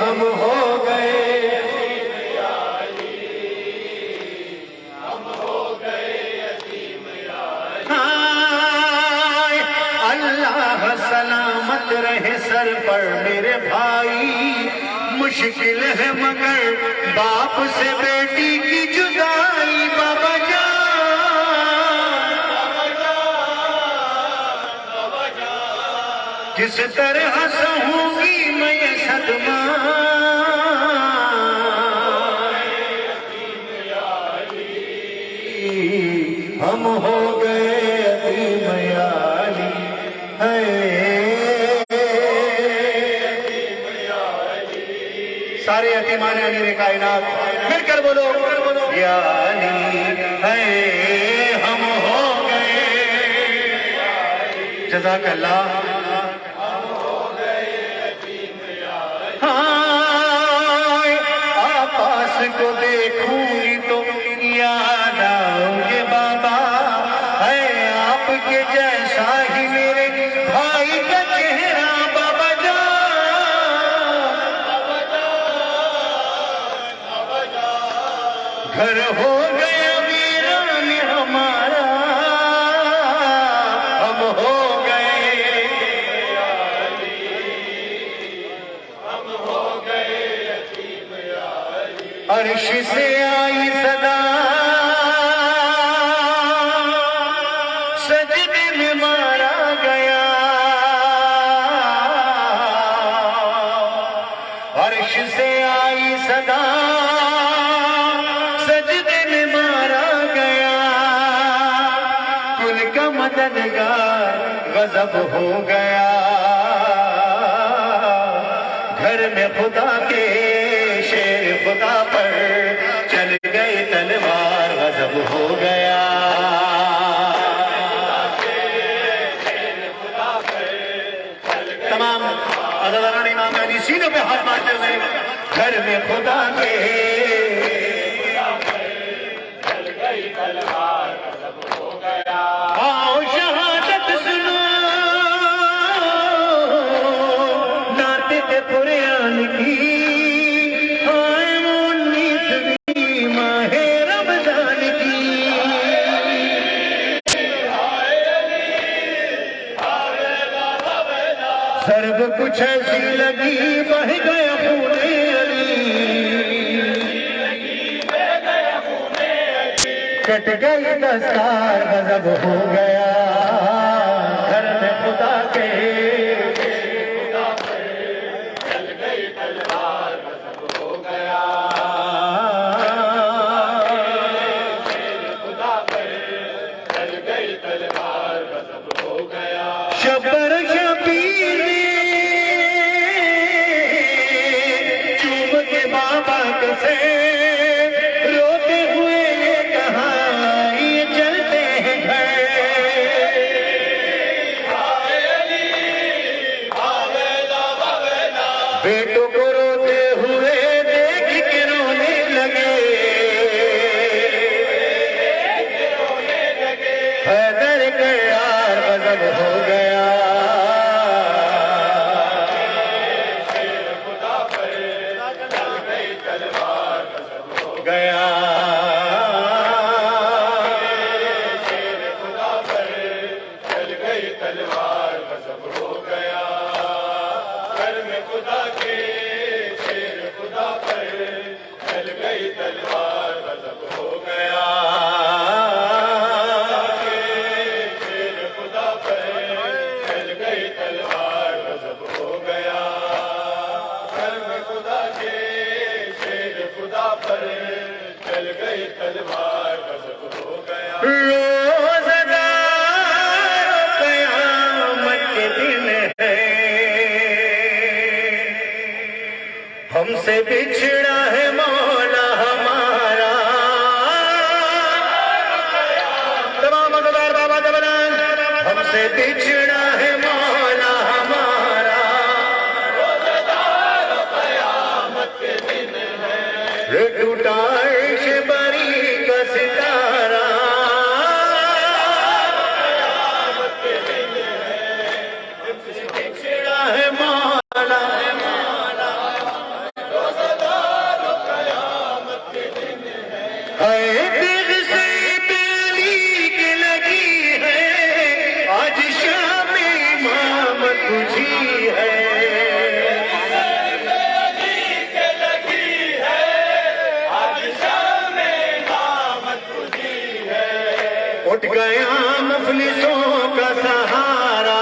ہم ہو گئے اللہ سلامت رہے سر پر میرے بھائی، مشکل ہے مگر باپ سے بیٹی کی جدائی، بابا جان کس طرح سہوں گی میں یہ صدمہ، ہم ہو گئے یتیم یا علی، سارے یتیمان علی کائنات مل کر بولو یا علی ہے، ہم ہو گئے، جزاک اللہ۔ آپاس کو دیکھوں گی تو یاد آؤں گے بابا، ہے آپ کے جیسا ہی میرے بھائی کا چہرہ، بابا جان گھر ہو گیا ویران ہمارا، ہم ہو گئے، ہم ہو گئے عرش سے آئی صدا، سجدے میں مارا گیا، عرش سے آئی صدا، سجدے میں مارا گیا، کل کا مددگار غضب ہو گیا، گھر میں خدا کے شیر خدا پر چل گئی تلوار، غضب ہو گیا، تمام عزیزان امام علی سینوں پہ ہاتھ مارتے ہوئے، گھر میں خدا کے چل گئی تلوار، غضب ہو گیا، آؤ شہادت سنو نعت قرآن کی، ضرب کچھ ایسی لگی بہ گیا خون علی، کٹ گئی دستار غضب ہو گیا، گھر میں خدا کے چل گئی تلوار، غضب ہو گیا، خدا پر چل گئی تلوار، غضب ہو گیا، شبر شبیر سے روتے ہوئے یہ کہا یہ چلتے ہیں گھر، بیٹوں کو روتے ہوئے دیکھ کے رونے لگے، حیدر کا یار غضب ہو گیا، گیا خدا پر چل گئی تلوار، غضب ہو گیا، گھر میں خدا کے شیر خدا پر چل گئی تلوار، غضب ہو گیا، شیر خدا پر چل گئی تلوار، غضب ہو گیا، گھر میں خدا کے شیر خدا پر چل گئی تلوار، غضب ہو گیا، روزہ قیامت کے دن ہے، ہم سے بچھڑا ہے مولا ہمارا، تمام مزدار بابا جبران، ہم سے بچھڑا ہے مولا ہمارا، روزہ قیامت کے دن ہے، ٹوٹا عرش اٹھ گیا مفلسوں کا سہارا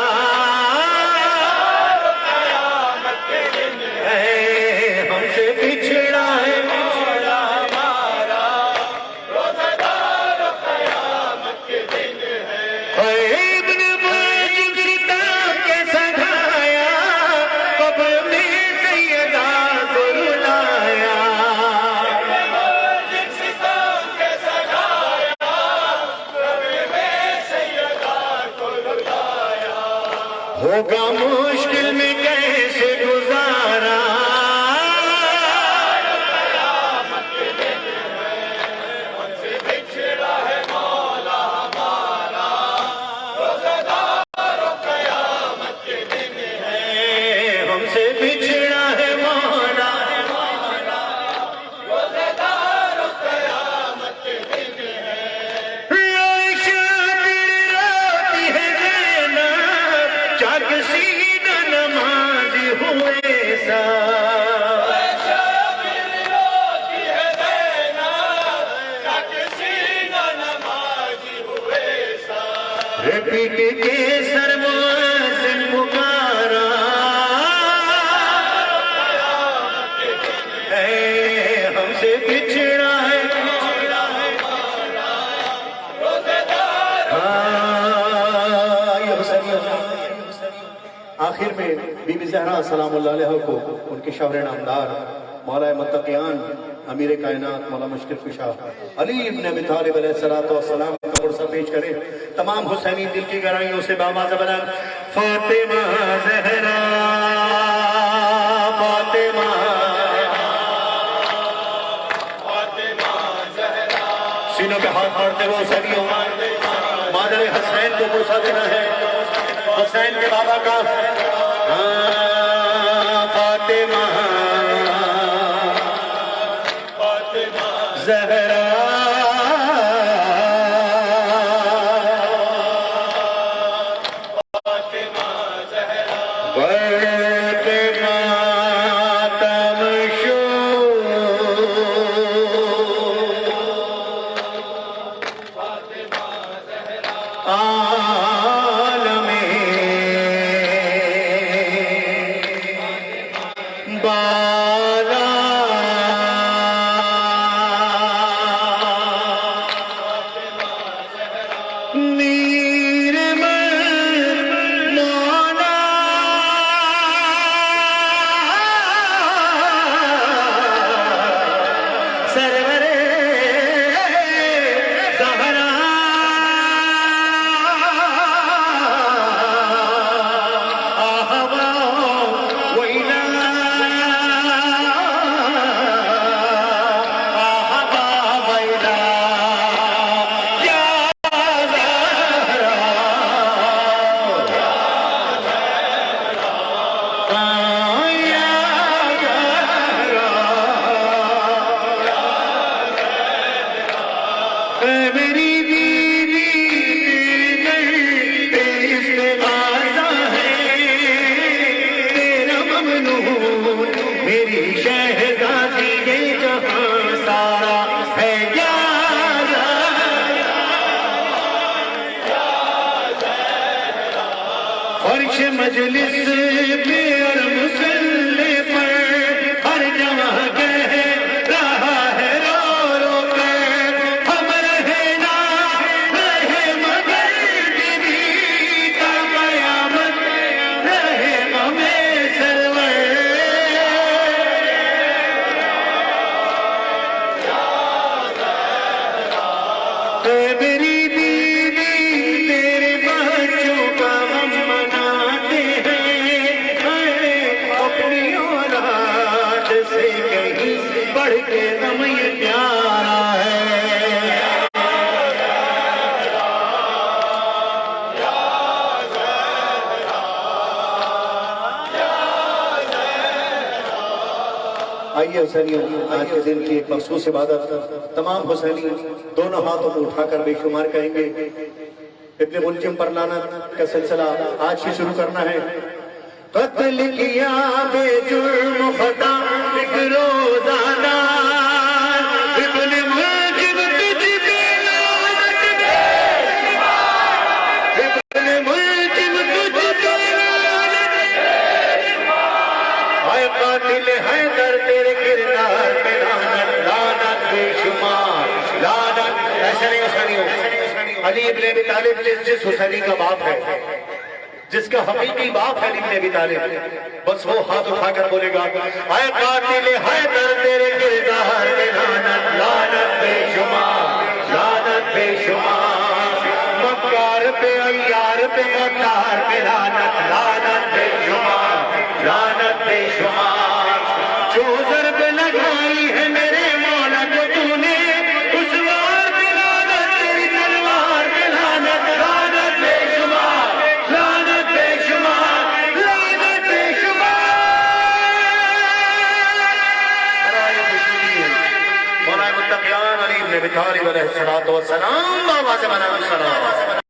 ہے ہم سے بچھڑا ہے مولا ہمارا روزہ دار قیامت کے دن ہے ابن موجب ستم کے سجایا قبر میں سیدہ کو رلایا ہوگا مشکل میں کیسے گزارا قیامت کے دن ہے ہم سے بچھڑا ہے مولا ہمارا روزہ دار قیامت کے دن ہے ہم سے بچھڑا ہے مولا ہمارا روزہ دار قیامت کے دن ہے عائشہ روتی ہے زینب جگ سینہ نمازی ہوئے سا روتی ہے زینب جگ سینہ نمازی ہوئے سا پیٹ کے سر مؤذن پکارا قیامت کے دن ہے ہم سے بچھڑا ہے مولا ہمارا روزہ دار آخر میں بی بی زہرا سلام اللہ علیہ کو ان کے شوہر نامدار مولا متقیان امیر کائنات مولا مشکل کشا علی ابن ابی طالب علیہ السلام کا قرصہ پیش کریں تمام حسینی دل کی گہرائیوں سے باواز بلند فاطمہ زہرا فاطمہ سینوں پہ ہاتھ مارتے ہوئے حسینیوں مادر حسین کو قرصہ دینا ہے حسین کے بابا کا فاطمہ زہرا برق ماتم شو عالم بالا فرش مجلس میں اور مسلح پر ہر جگہ کہہ رہا ہے رو رو کر ہم رہے نہ رہے مگر بیوی کا قیامت رہے ہمیں سرور میری بیوی تیرے بچوں کا غم مناتے ہیں اپنی اولاد سے کہیں بڑھ کے غم یہ پیارا ہے آئیے حسینی آج کے دن کی ایک مخصوص عبادت تمام حسینی دونوں ہاتھوں کو اٹھا کر بے شمار کہیں گے ابن ملجم پر لعنت کا سلسلہ آج سے شروع کرنا ہے قتل کیا بے جرم خطا ایک روزانہ ابن ملجم تجھ پہ لعنت چلے حسینیوں، علی ابن ابی طالب جس حسینی کا باپ ہے، جس کا حقیقی باپ ہے علی ابن ابی طالب، بس وہ ہاتھ اٹھا کر بولے گا اے قاتل حیدر تیرے کردار پہ لعنت، لعنت بے شمار، لعنت بے شمار، مکار پہ عیار پہ مکار پہ لعنت، لعنت بے شمار، لعنت بے شمار، جو ضرب لگائی ہے میرے مولا کو تو نے، اس وار پہ لعنت، تیری تلوار پہ لعنت، لعنت بے شمار، لعنت بے شمار، لعنت بے شمار۔ مولا متقیان علی بن ابی طالب علیہ الصلوۃ والسلام، بابا سے بنا السلام۔